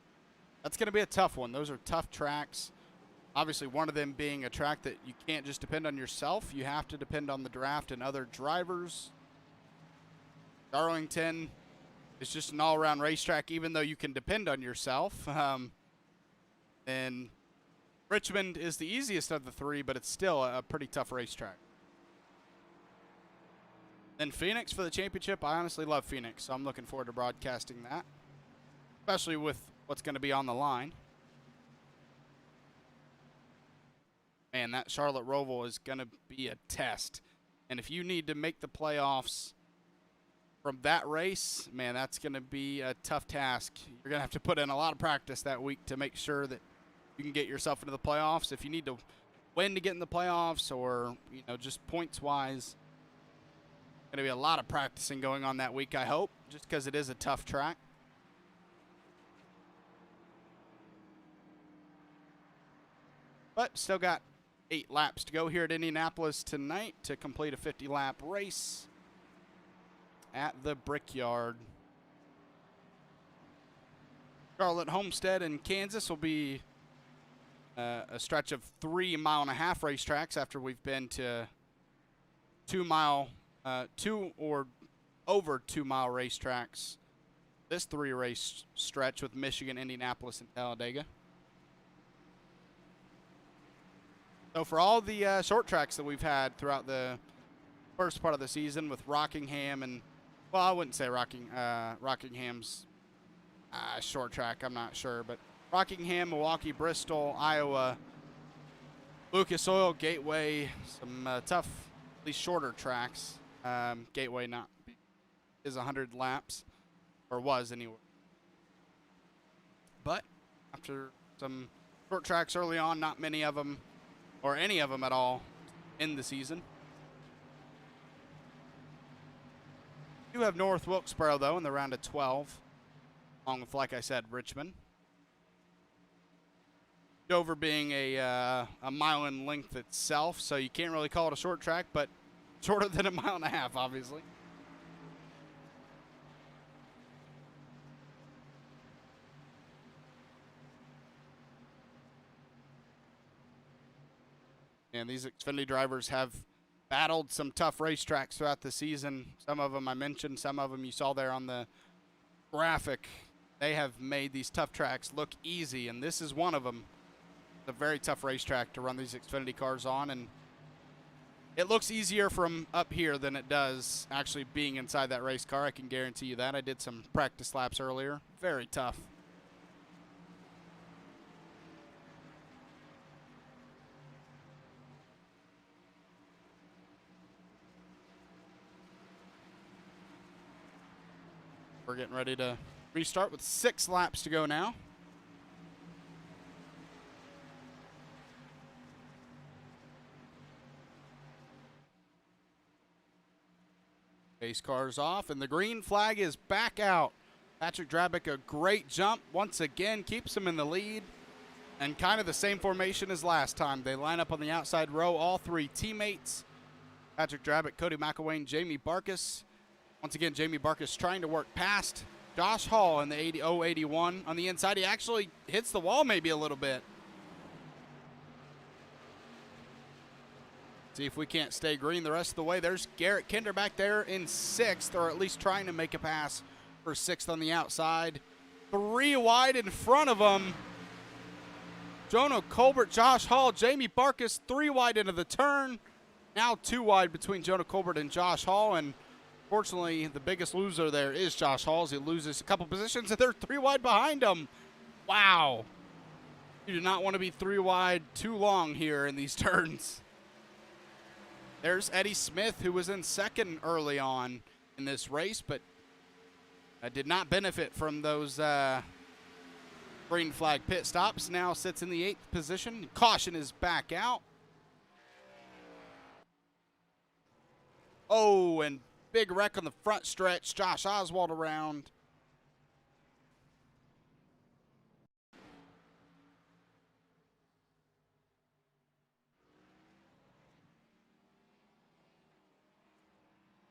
that's going to be a tough one. Those are tough tracks. Obviously, one of them being a track that you can't just depend on yourself. You have to depend on the draft and other drivers. Darlington is just an all-around racetrack, even though you can depend on yourself. And Richmond is the easiest of the three, but it's still a pretty tough racetrack. Then Phoenix for the championship. I honestly love Phoenix, so I'm looking forward to broadcasting that, especially with what's going to be on the line. Man, that Charlotte Roval is going to be a test. And if you need to make the playoffs from that race, man, that's going to be a tough task. You're going to have to put in a lot of practice that week to make sure that you can get yourself into the playoffs. If you need to win to get in the playoffs, or, you know, just points-wise, going to be a lot of practicing going on that week, I hope, just because it is a tough track. But still got 8 laps to go here at Indianapolis tonight to complete a 50-lap race at the Brickyard. Charlotte, Homestead, and Kansas will be a stretch of 3.5-mile racetracks after we've been to 2 or over 2-mile racetracks this 3-race stretch with Michigan, Indianapolis, and Talladega. So for all the short tracks that we've had throughout the first part of the season with Rockingham and, well, I wouldn't say Rockingham's short track, I'm not sure, but Rockingham, Milwaukee, Bristol, Iowa, Lucas Oil, Gateway, some tough, at least shorter tracks. Gateway is 100 laps, or was anyway. But after some short tracks early on, not many of them, or any of them at all, in the season. We do have North Wilkesboro, though, in the round of 12, along with, like I said, Richmond. Dover being a mile in length itself, so you can't really call it a short track, but shorter than 1.5 miles, obviously. And these Xfinity drivers have battled some tough racetracks throughout the season. Some of them I mentioned, some of them you saw there on the graphic. They have made these tough tracks look easy, and this is one of them. It's a very tough racetrack to run these Xfinity cars on, and it looks easier from up here than it does actually being inside that race car. I can guarantee you that. I did some practice laps earlier. Very tough. We're getting ready to restart with 6 laps to go now. Base car's off, and the green flag is back out. Patrick Drabick, a great jump. Once again, keeps him in the lead. And kind of the same formation as last time. They line up on the outside row, all 3 teammates. Patrick Drabick, Cody McElwain, Jamie Barkus. Once again, Jamie Barkus trying to work past Josh Hall in the 081 on the inside. He actually hits the wall maybe a little bit. See if we can't stay green the rest of the way. There's Garrett Kinder back there in 6th, or at least trying to make a pass for 6th on the outside. 3 wide in front of him. Jonah Colbert, Josh Hall, Jamie Barkus, 3 wide into the turn. Now 2 wide between Jonah Colbert and Josh Hall, and fortunately, the biggest loser there is Josh Hall as he loses a couple positions, and they're 3 wide behind him. Wow. You do not want to be 3 wide too long here in these turns. There's Eddie Smith, who was in 2nd early on in this race, but did not benefit from those green flag pit stops. Now sits in the 8th position. Caution is back out. Oh, and big wreck on the front stretch. Josh Oswald around.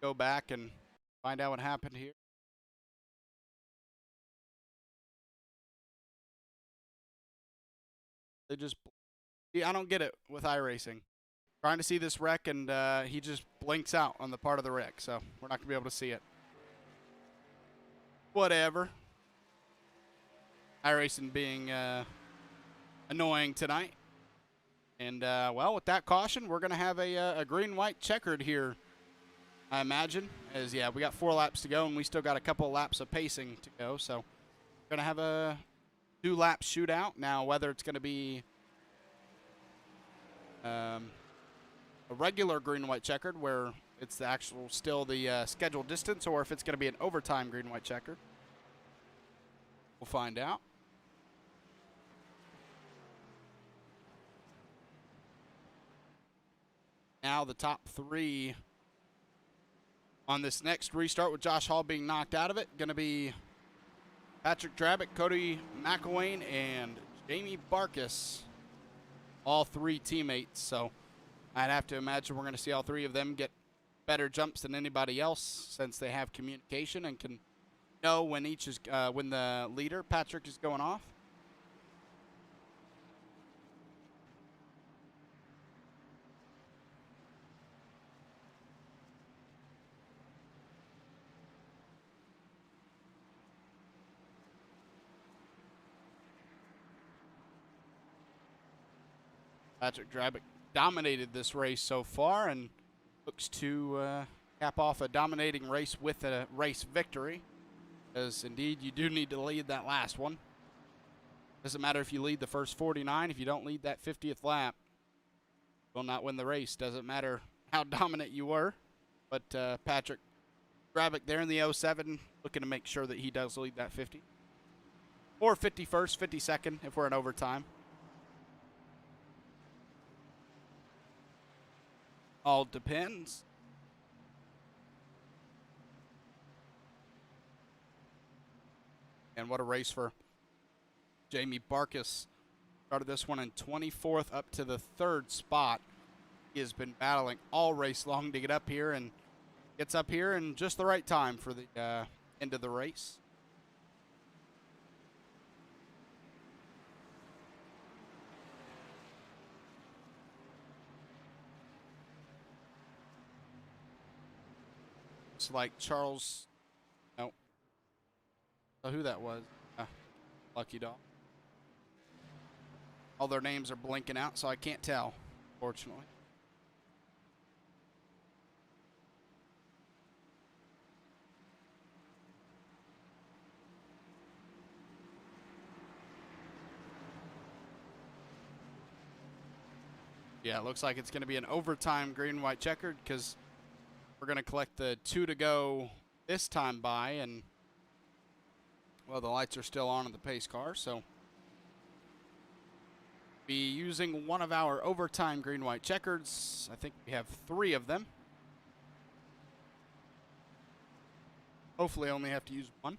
go back and find out what happened here. They just, I don't get it with iRacing. Trying to see this wreck, and he just blinks out on the part of the wreck, so we're not going to be able to see it. Whatever. iRacing being annoying tonight. And, well, with that caution, we're going to have a green-white checkered here, I imagine. As, yeah, we got 4 laps to go, and we still got a couple of laps of pacing to go. So we're going to have a 2-lap shootout. Now, whether it's going to be a regular green-white checkered, where it's the actual still the scheduled distance, or if it's going to be an overtime green-white checkered, we'll find out. Now the top 3 on this next restart with Josh Hall being knocked out of it. Going to be Patrick Drabick, Cody McElwain, and Jamie Barkus. All 3 teammates. So I'd have to imagine we're going to see all 3 of them get better jumps than anybody else, since they have communication and can know when each is when the leader, Patrick, is going off. Patrick Drabick dominated this race so far and looks to cap off a dominating race with a race victory, because indeed you do need to lead that last one. Doesn't matter if you lead the first 49, if you don't lead that 50th lap, you will not win the race. Doesn't matter how dominant you were. But Patrick Drabick there in the 07 looking to make sure that he does lead that 50. Or 51st, 52nd if we're in overtime. All depends. And what a race for Jamie Barkus. Started this one in 24th up to the 3rd spot. He has been battling all race long to get up here, and gets up here in just the right time for the end of the race. It's like Charles, no, so who that was, lucky dog. All their names are blinking out, so I can't tell, fortunately. Yeah, it looks like it's going to be an overtime green-white checkered, because we're going to collect the 2 to go this time by, and, well, the lights are still on in the pace car, so be using one of our overtime green-white checkers. I think we have 3 of them. Hopefully I only have to use 1.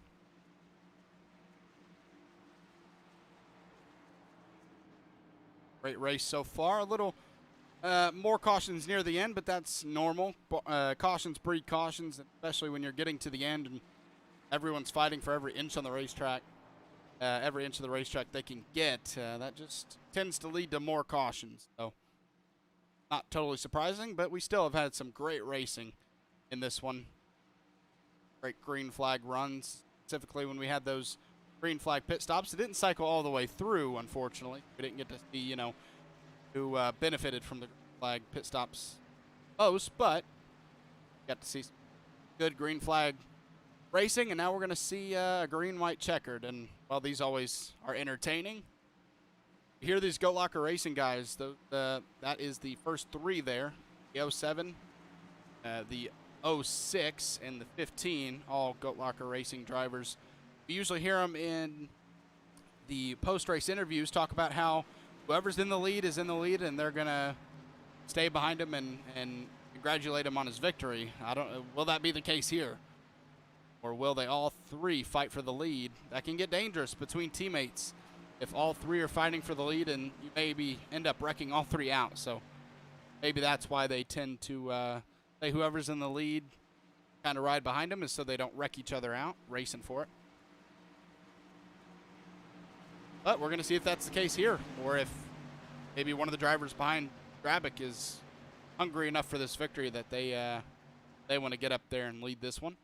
Great race so far. A little more cautions near the end, but that's normal. Cautions breed cautions, especially when you're getting to the end and everyone's fighting for every inch on the racetrack. Every inch of the racetrack they can get. That just tends to lead to more cautions. So, not totally surprising, but we still have had some great racing in this one. Great green flag runs, specifically when we had those green flag pit stops. It didn't cycle all the way through, unfortunately. We didn't get to see, you know, who benefited from the green flag pit stops most, but got to see some good green flag racing, and now we're going to see a green-white checkered, and, well, these always are entertaining. You hear these Goat Locker Racing guys, that is the first 3 there, the 07, the 06, and the 15, all Goat Locker Racing drivers. We usually hear them in the post-race interviews talk about how whoever's in the lead is in the lead, and they're going to stay behind him and congratulate him on his victory. Will that be the case here? Or will they all 3 fight for the lead? That can get dangerous between teammates if all 3 are fighting for the lead, and you maybe end up wrecking all 3 out. So maybe that's why they tend to say whoever's in the lead kind of ride behind them is so they don't wreck each other out, racing for it. But we're going to see if that's the case here, or if maybe one of the drivers behind Grabick is hungry enough for this victory that they want to get up there and lead this one.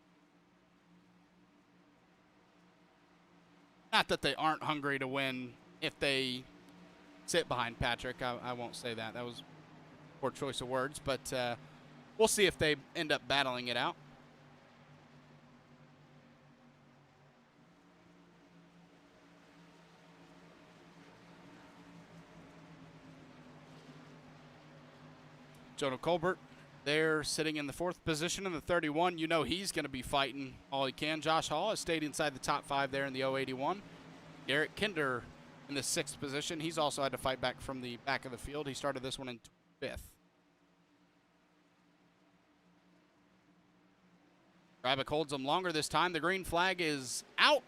Not that they aren't hungry to win if they sit behind Patrick. I won't say that. That was a poor choice of words, but we'll see if they end up battling it out. Jonah Colbert there sitting in the 4th position in the 31. You know he's going to be fighting all he can. Josh Hall has stayed inside the top 5 there in the 081. Garrett Kinder in the 6th position. He's also had to fight back from the back of the field. He started this one in 5th. Grabick holds them longer this time. The green flag is out.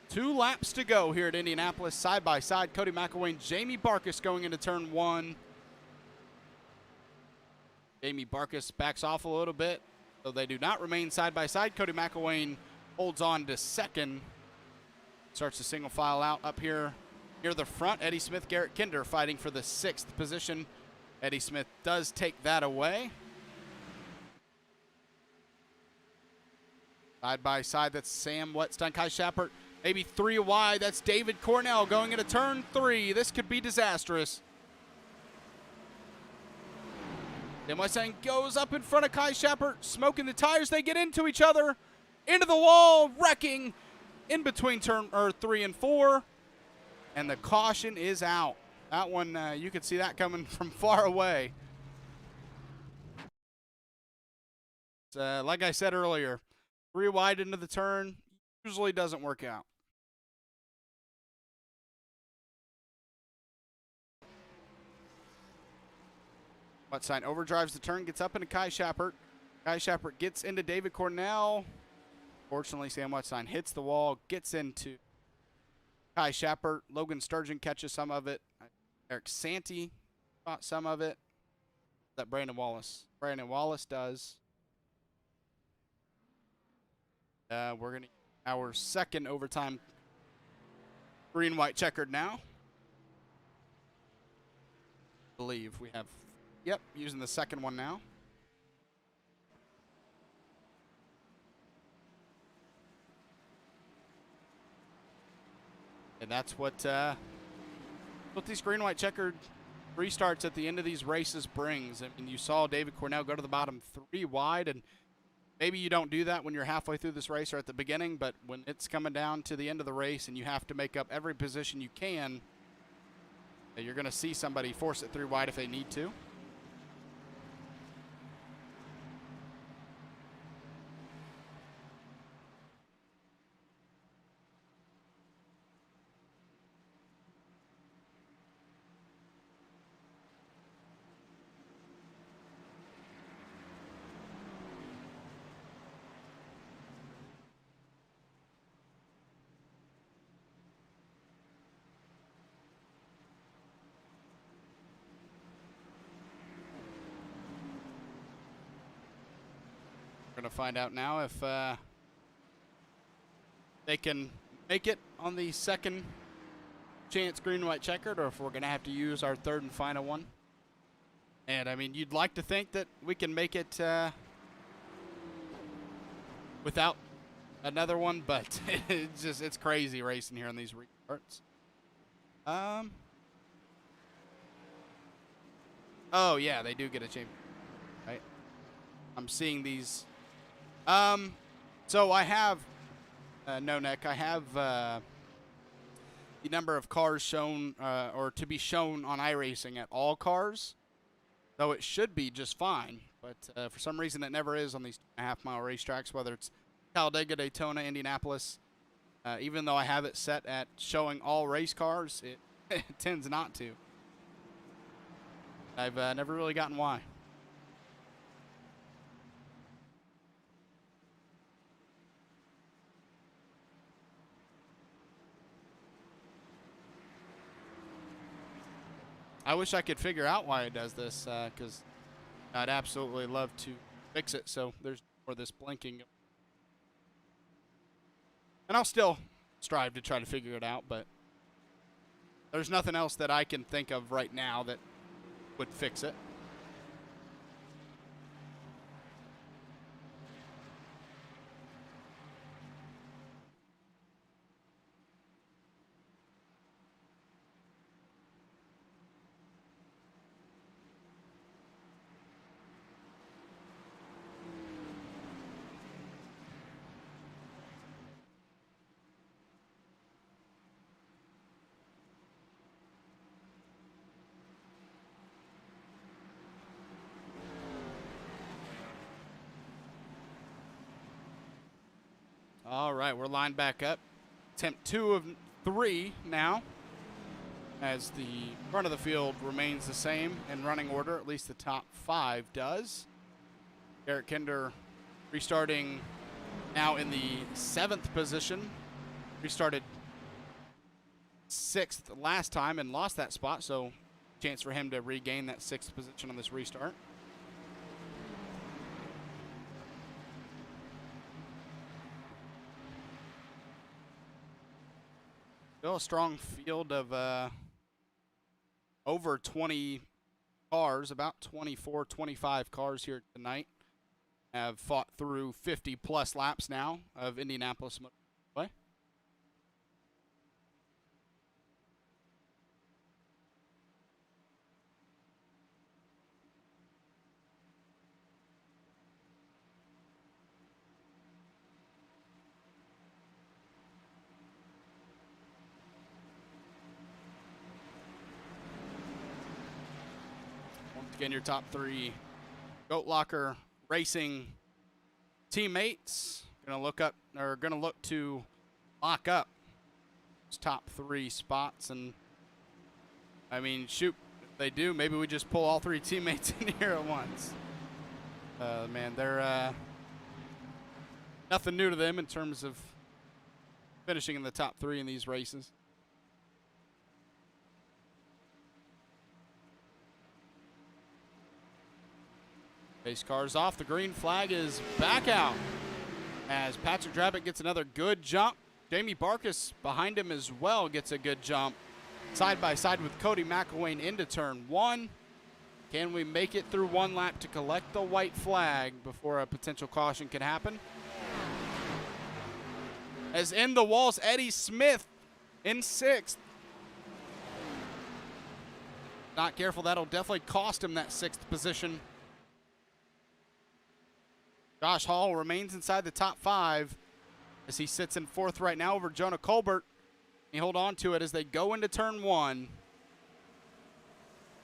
2 laps to go here at Indianapolis. Side by side, Cody McElwain, Jamie Barkus going into turn 1. Jamie Barkus backs off a little bit, so they do not remain side by side. Cody McElwain holds on to 2nd. Starts to single file out up here near the front. Eddie Smith, Garrett Kinder fighting for the 6th position. Eddie Smith does take that away. Side by side, that's Sam Wetstein, Kai Schappert, maybe 3 wide. That's David Cornell going into turn 3. This could be disastrous. Sam Wetstein goes up in front of Kai Schappert, smoking the tires. They get into each other, into the wall, wrecking in between turn 3 and 4, and the caution is out. That one, you could see that coming from far away. Like I said earlier, 3 wide into the turn usually doesn't work out. Wetstein overdrives the turn, gets up into Kai Schappert. Kai Schappert gets into David Cornell. Fortunately, Sam Wetstein hits the wall, gets into Kai Schappert. Logan Sturgeon catches some of it. Eric Santee caught some of it. That Brandon Wallace. Brandon Wallace does. We're going to our 2nd overtime green-white checkered now. I believe we have, yep, using the 2nd one now. And that's what these green-white checkered restarts at the end of these races brings. I mean, you saw David Cornell go to the bottom 3 wide, and maybe you don't do that when you're halfway through this race or at the beginning, but when it's coming down to the end of the race and you have to make up every position you can, you're going to see somebody force it 3 wide if they need to. We're going to find out now if they can make it on the 2nd chance green-white checkered, or if we're going to have to use our 3rd and final one. And, I mean, you'd like to think that we can make it without another one, but it's crazy racing here on these restarts. Oh, yeah, they do get a championship, right? I'm seeing these. So I have, no neck, I have the number of cars shown, or to be shown on iRacing at all cars. So it should be just fine. But for some reason it never is on these 2.5 mile racetracks, whether it's Talladega, Daytona, Indianapolis. Even though I have it set at showing all race cars, it tends not to. I've never really gotten why. I wish I could figure out why it does this, because I'd absolutely love to fix it so there's for this blinking. And I'll still strive to try to figure it out, but there's nothing else that I can think of right now that would fix it. All right, we're lined back up. Attempt 2 of 3 now, as the front of the field remains the same in running order, at least the top 5 does. Eric Kinder restarting now in the 7th position. Restarted 6th last time and lost that spot, so chance for him to regain that 6th position on this restart. Still a strong field of over 20 cars, about 24, 25 cars here tonight. Have fought through 50-plus laps now of Indianapolis Motor Speedway. Again, your top 3 Goat Locker Racing teammates gonna look to lock up those top 3 spots. And I mean, shoot, if they do, maybe we just pull all 3 teammates in here at once. Man, they're nothing new to them in terms of finishing in the top 3 in these races. Pace cars off. The green flag is back out as Patrick Drabick gets another good jump. Jamie Barkus behind him as well gets a good jump. Side by side with Cody McElwain into turn 1. Can we make it through 1 lap to collect the white flag before a potential caution can happen? As in the walls, Eddie Smith in 6th. Not careful, that'll definitely cost him that 6th position. Josh Hall remains inside the top 5 as he sits in 4th right now over Jonah Colbert. He hold on to it as they go into turn 1.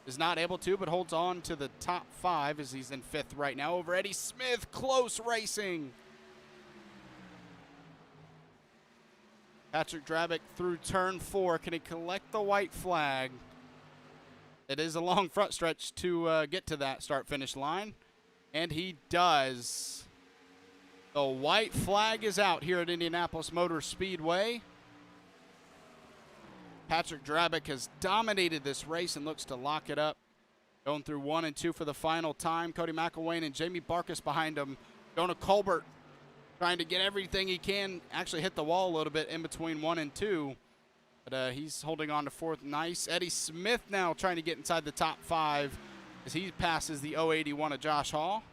Is not able to, but holds on to the top 5 as he's in 5th right now over Eddie Smith. Close racing. Patrick Drabick through turn 4. Can he collect the white flag? It is a long front stretch to get to that start-finish line, and he does. The white flag is out here at Indianapolis Motor Speedway. Patrick Drabick has dominated this race and looks to lock it up. Going through 1 and 2 for the final time. Cody McElwain and Jamie Barkus behind him. Jonah Colbert trying to get everything he can. Actually hit the wall a little bit in between 1 and 2. But he's holding on to 4th. Nice. Eddie Smith now trying to get inside the top 5 as he passes the 081 of Josh Hall.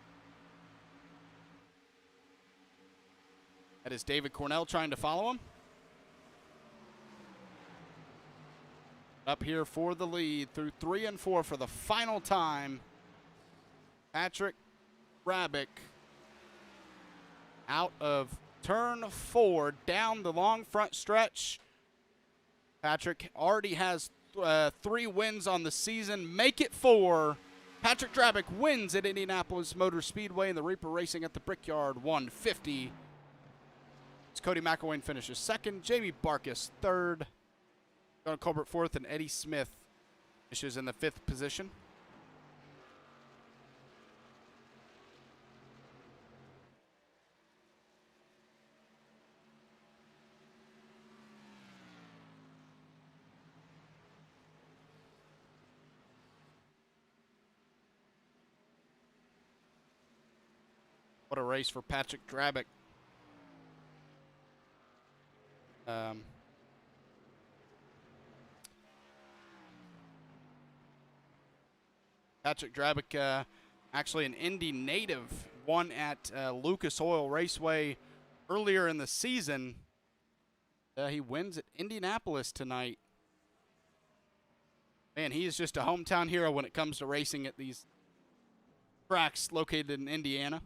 That is David Cornell trying to follow him. Up here for the lead through 3 and 4 for the final time. Patrick Drabick out of turn 4 down the long front stretch. Patrick already has 3 wins on the season. Make it 4. Patrick Drabick wins at Indianapolis Motor Speedway in the Reaper Racing at the Brickyard 150. Cody McElwain finishes 2nd. Jamie Barkus 3rd. Jonah Colbert 4th, and Eddie Smith finishes in the 5th position. What a race for Patrick Drabick. Patrick Drabick, actually an Indy native, won at Lucas Oil Raceway earlier in the season. He wins at Indianapolis tonight. Man, he is just a hometown hero when it comes to racing at these tracks located in Indiana.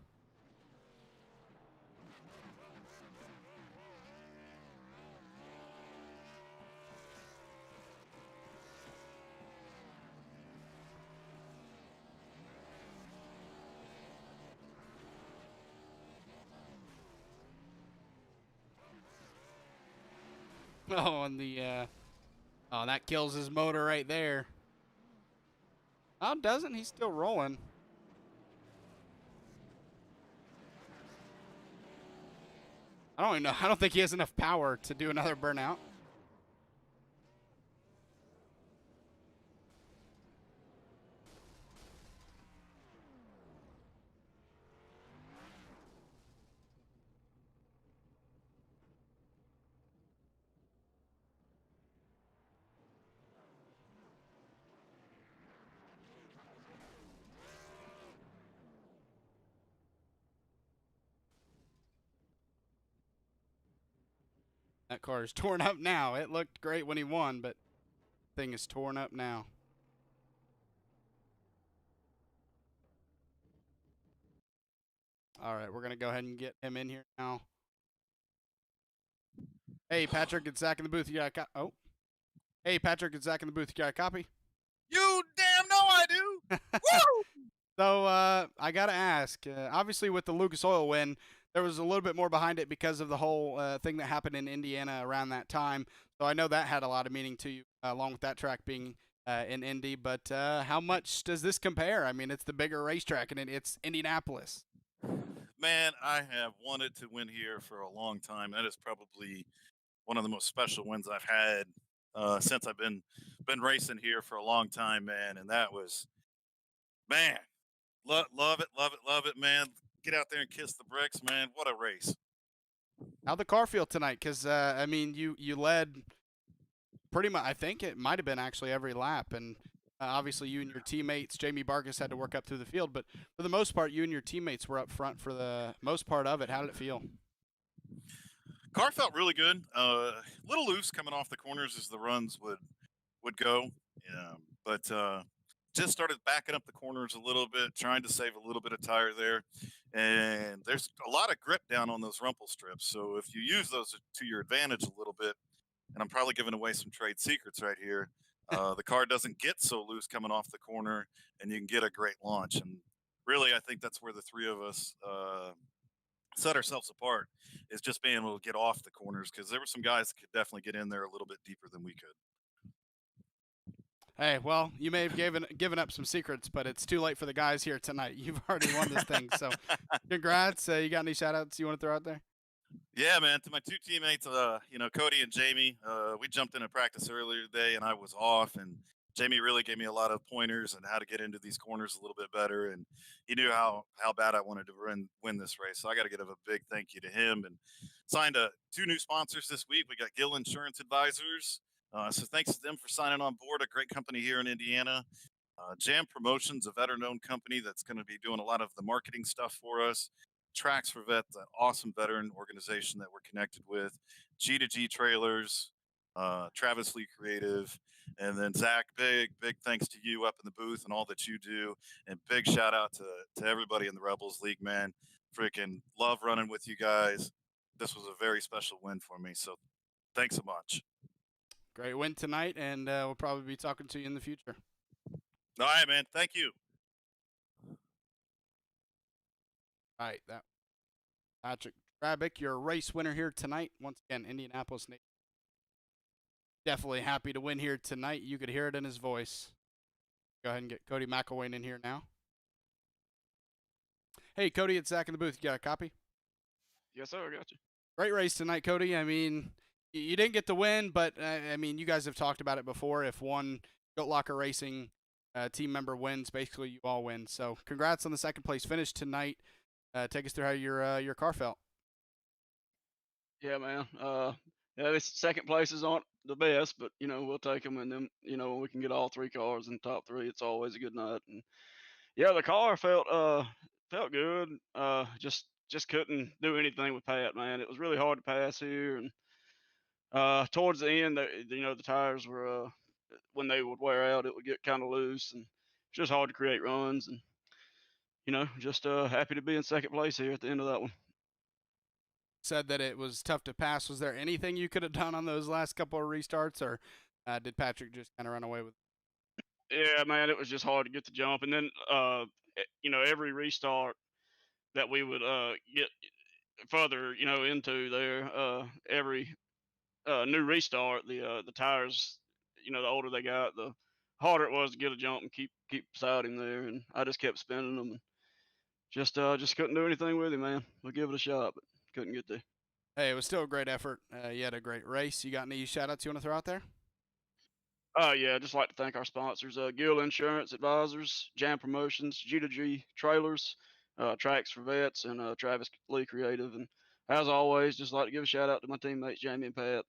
Oh, and oh, that kills his motor right there. Oh, doesn't he? Still rolling. I don't even know. I don't think he has enough power to do another burnout. That car is torn up now. It looked great when he won, but thing is torn up now. All right, we're going to go ahead and get him in here now. Hey, Patrick, it's Zach in the booth. You got oh. Hey, Patrick, it's Zach in the booth. You got a copy? You damn know I do. Woo! So I got to ask, obviously with the Lucas Oil win, there was a little bit more behind it because of the whole thing that happened in Indiana around that time. So I know that had a lot of meaning to you, along with that track being in Indy. But how much does this compare? I mean, it's the bigger racetrack, and it's Indianapolis. Man, I have wanted to win here for a long time. That is probably one of the most special wins I've had since I've been racing here for a long time, man. And that was, man, love it, man. Get out there and kiss the bricks, man. What a race. How'd the car feel tonight? Because, I mean, you led pretty much, I think it might have been actually every lap. And obviously you and your teammates, Jamie Barkus had to work up through the field. But for the most part, you and your teammates were up front for the most part of it. How did it feel? Car felt really good. A little loose coming off the corners as the runs would go. But just started backing up the corners a little bit, trying to save a little bit of tire there. And there's a lot of grip down on those rumple strips. So if you use those to your advantage a little bit, and I'm probably giving away some trade secrets right here, the car doesn't get so loose coming off the corner, and you can get a great launch. And really, I think that's where the three of us set ourselves apart, is just being able to get off the corners, because there were some guys that could definitely get in there a little bit deeper than we could. Hey, well, you may have given up some secrets, but it's too late for the guys here tonight. You've already won this thing, so congrats. You got any shout-outs you want to throw out there? Yeah, man, to my two teammates, Cody and Jamie, we jumped in a practice earlier today, and I was off, and Jamie really gave me a lot of pointers on how to get into these corners a little bit better, and he knew how bad I wanted to win this race. So I got to give a big thank you to him. And signed two new sponsors this week. We got Gill Insurance Advisors. So thanks to them for signing on board. A great company here in Indiana. Jam Promotions, a veteran-owned company that's going to be doing a lot of the marketing stuff for us. Tracks for Vets, an awesome veteran organization that we're connected with. G2G Trailers, Travis Lee Creative, and then Zach, big thanks to you up in the booth and all that you do. And big shout out to everybody in the Rebels League, man. Freaking love running with you guys. This was a very special win for me. So thanks so much. Great win tonight, and we'll probably be talking to you in the future. All right, man. Thank you. All right, that Patrick Drabick, your race winner here tonight. Once again, Indianapolis native. Definitely happy to win here tonight. You could hear it in his voice. Go ahead and get Cody McElwain in here now. Hey, Cody, it's Zach in the booth. You got a copy? Yes, sir. I got you. Great race tonight, Cody. I mean, you didn't get the win, but I mean, you guys have talked about it before. If one Goat Locker Racing team member wins, basically you all win. So congrats on the second place finish tonight. Take us through how your car felt. Yeah, man. Yeah, this second place is on the best, but we'll take them, and then when we can get all three cars in the top three, it's always a good night. And yeah, the car felt good. Just couldn't do anything with Pat, man. It was really hard to pass here, and towards the end, the tires were when they would wear out, it would get kind of loose, and it's just hard to create runs. And just happy to be in second place here at the end of that one. Said that it was tough to pass. Was there anything you could have done on those last couple of restarts, or did Patrick just kind of run away with it? Yeah, man, it was just hard to get the jump, and then every restart that we would get further, into there, every new restart, the tires, the older they got, the harder it was to get a jump and keep beside him there, and I just kept spinning them, and just couldn't do anything with him, man. We'll give it a shot, but couldn't get there. Hey, it was still a great effort. You had a great race. You got any shout-outs you want to throw out there? Yeah, I'd just like to thank our sponsors, Gill Insurance Advisors, Jam Promotions, G2G Trailers, Tracks for Vets, and Travis Lee Creative. And as always, just like to give a shout out to my teammates, Jamie and Pat.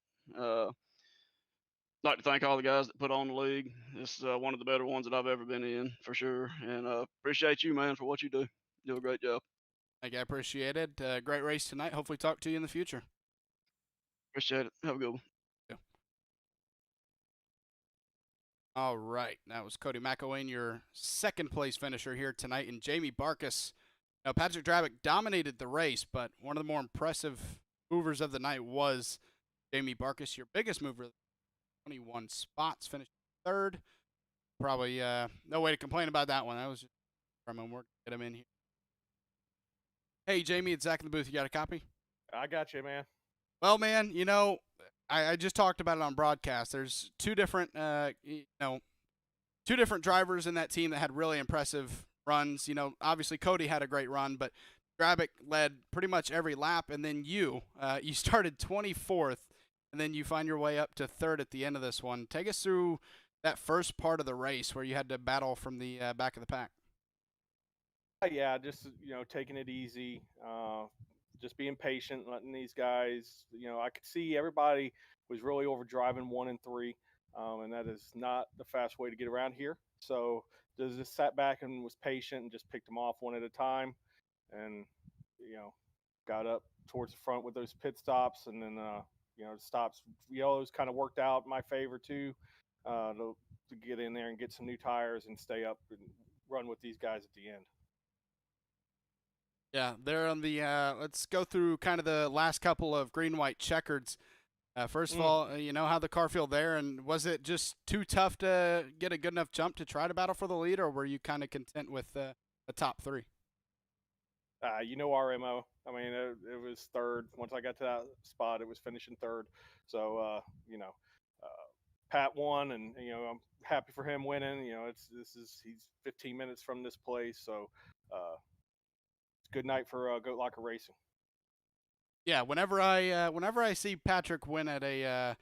Like to thank all the guys that put on the league. This is one of the better ones that I've ever been in, for sure. And appreciate you, man, for what you do. You do a great job. Thank you, I appreciate it. Great race tonight. Hopefully talk to you in the future. Appreciate it. Have a good one. Yeah. All right. That was Cody McElwain, your second place finisher here tonight, and Jamie Barkus. Now, Patrick Drabick dominated the race, but one of the more impressive movers of the night was Jamie Barkus, your biggest mover. 21 spots, finished third. Probably no way to complain about that one. That was just from him work to get him in here. Hey, Jamie, it's Zach in the booth. You got a copy? I got you, man. Well, man, I just talked about it on broadcast. There's two different drivers in that team that had really impressive runs. Obviously Cody had a great run, but Drabick led pretty much every lap, and then you started 24th, and then you find your way up to third at the end of this one. Take us through that first part of the race where you had to battle from the back of the pack. Yeah, just taking it easy, just being patient, letting these guys. I could see everybody was really overdriving 1 and 3, and that is not the fast way to get around here. So just sat back and was patient and just picked them off one at a time, and got up towards the front with those pit stops, and then stops yellows kind of worked out in my favor too, to get in there and get some new tires and stay up and run with these guys at the end. Yeah, they're on the let's go through kind of the last couple of green-white checkers. First of all, how the car feel there, and was it just too tough to get a good enough jump to try to battle for the lead, or were you kind of content with the top three? Our MO. I mean, it was third. Once I got to that spot, it was finishing third. So, Pat won, and I'm happy for him winning. He's 15 minutes from this place, so it's a good night for Goat Locker Racing. Yeah, whenever I see Patrick win at a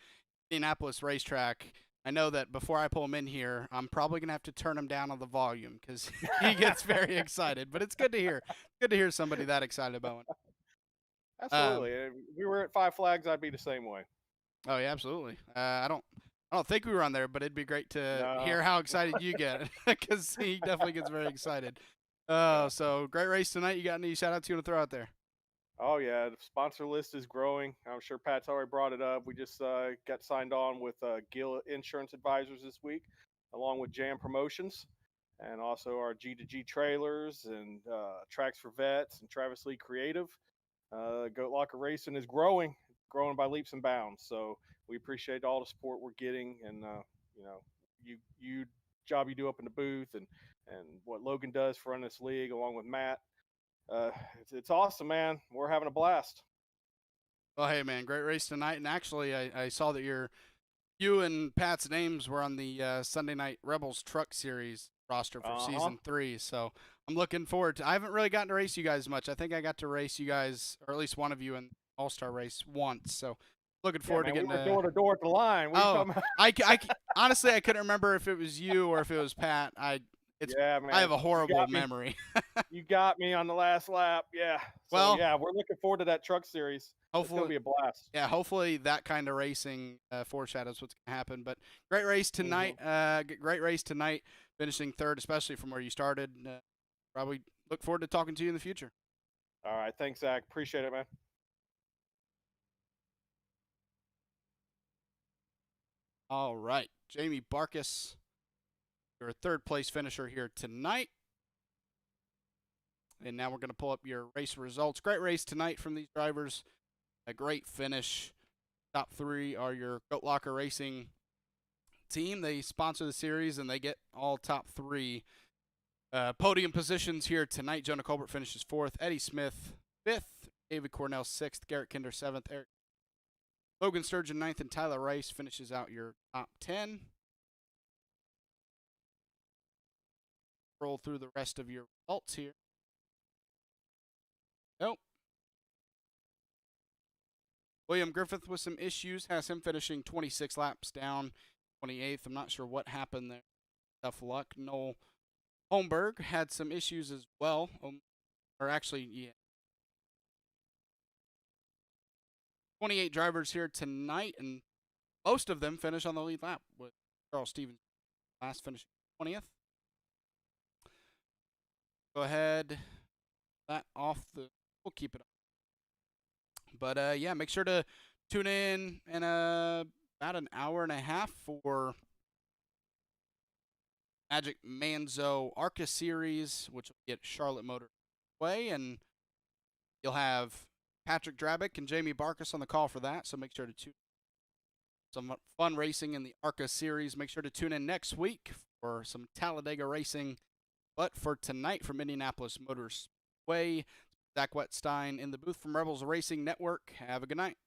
Indianapolis racetrack, I know that before I pull him in here, I'm probably gonna have to turn him down on the volume because he gets very excited. But it's good to hear. Good to hear somebody that excited about it. Absolutely. If we were at Five Flags, I'd be the same way. Oh yeah, absolutely. I don't think we were on there, but it'd be great to hear how excited you get because he definitely gets very excited. So great race tonight. You got any shout outs you want to throw out there? Oh, yeah. The sponsor list is growing. I'm sure Pat's already brought it up. We just got signed on with Gill Insurance Advisors this week, along with Jam Promotions, and also our G2G Trailers and Tracks for Vets and Travis Lee Creative. Goat Locker Racing is growing by leaps and bounds. So we appreciate all the support we're getting, and you job you do up in the booth, and what Logan does for running this league along with Matt. It's awesome, man. We're having a blast. Well, hey, man, great race tonight. And actually, I saw that you and Pat's names were on the Sunday Night Rebels Truck Series roster for Season 3. So I'm looking forward to. I haven't really gotten to race you guys much. I think I got to race you guys, or at least one of you, in All-Star race once. So looking forward to getting we were door to door at the line. Honestly, I couldn't remember if it was you or if it was Pat. It's Yeah, man. I have a You horrible got me. memory. You got me on the last lap. Yeah. So Well- yeah, we're looking forward to that truck series. It's Hopefully, gonna be a blast. yeah, hopefully that kind of racing foreshadows what's going to happen. But great race tonight. Great race tonight, finishing third, especially from where you started. Probably look forward to talking to you in the future. All right. Thanks, Zach. Appreciate it, man. All right, Jamie Barkus, you're a third place finisher here tonight. And now we're going to pull up your race results. Great race tonight from these drivers. A great finish. Top three are your Goat Locker Racing team. They sponsor the series, and they get all top three podium positions here tonight. Jonah Colbert finishes fourth. Eddie Smith, fifth. David Cornell, sixth. Garrett Kinder, seventh. Logan Sturgeon, ninth. And Tyler Rice finishes out your top 10. Roll through the rest of your results here. Nope. William Griffith with some issues, has him finishing 26 laps down, 28th. I'm not sure what happened there. Tough luck. Noel Holmberg had some issues as well. Or actually, yeah. 28 drivers here tonight, and most of them finish on the lead lap, with Charles Stevens last finishing 20th. Go ahead. That off the. We'll keep it up. But yeah, make sure to tune in about an hour and a half for Magic Manzo ARCA series, which will get Charlotte Motor Way, and you'll have Patrick Drabick and Jamie Barkus on the call for that. So make sure to tune in. Some fun racing in the ARCA series. Make sure to tune in next week for some Talladega racing. But for tonight from Indianapolis Motor Speedway, Zach Wetstein in the booth from Rebels Racing Network. Have a good night.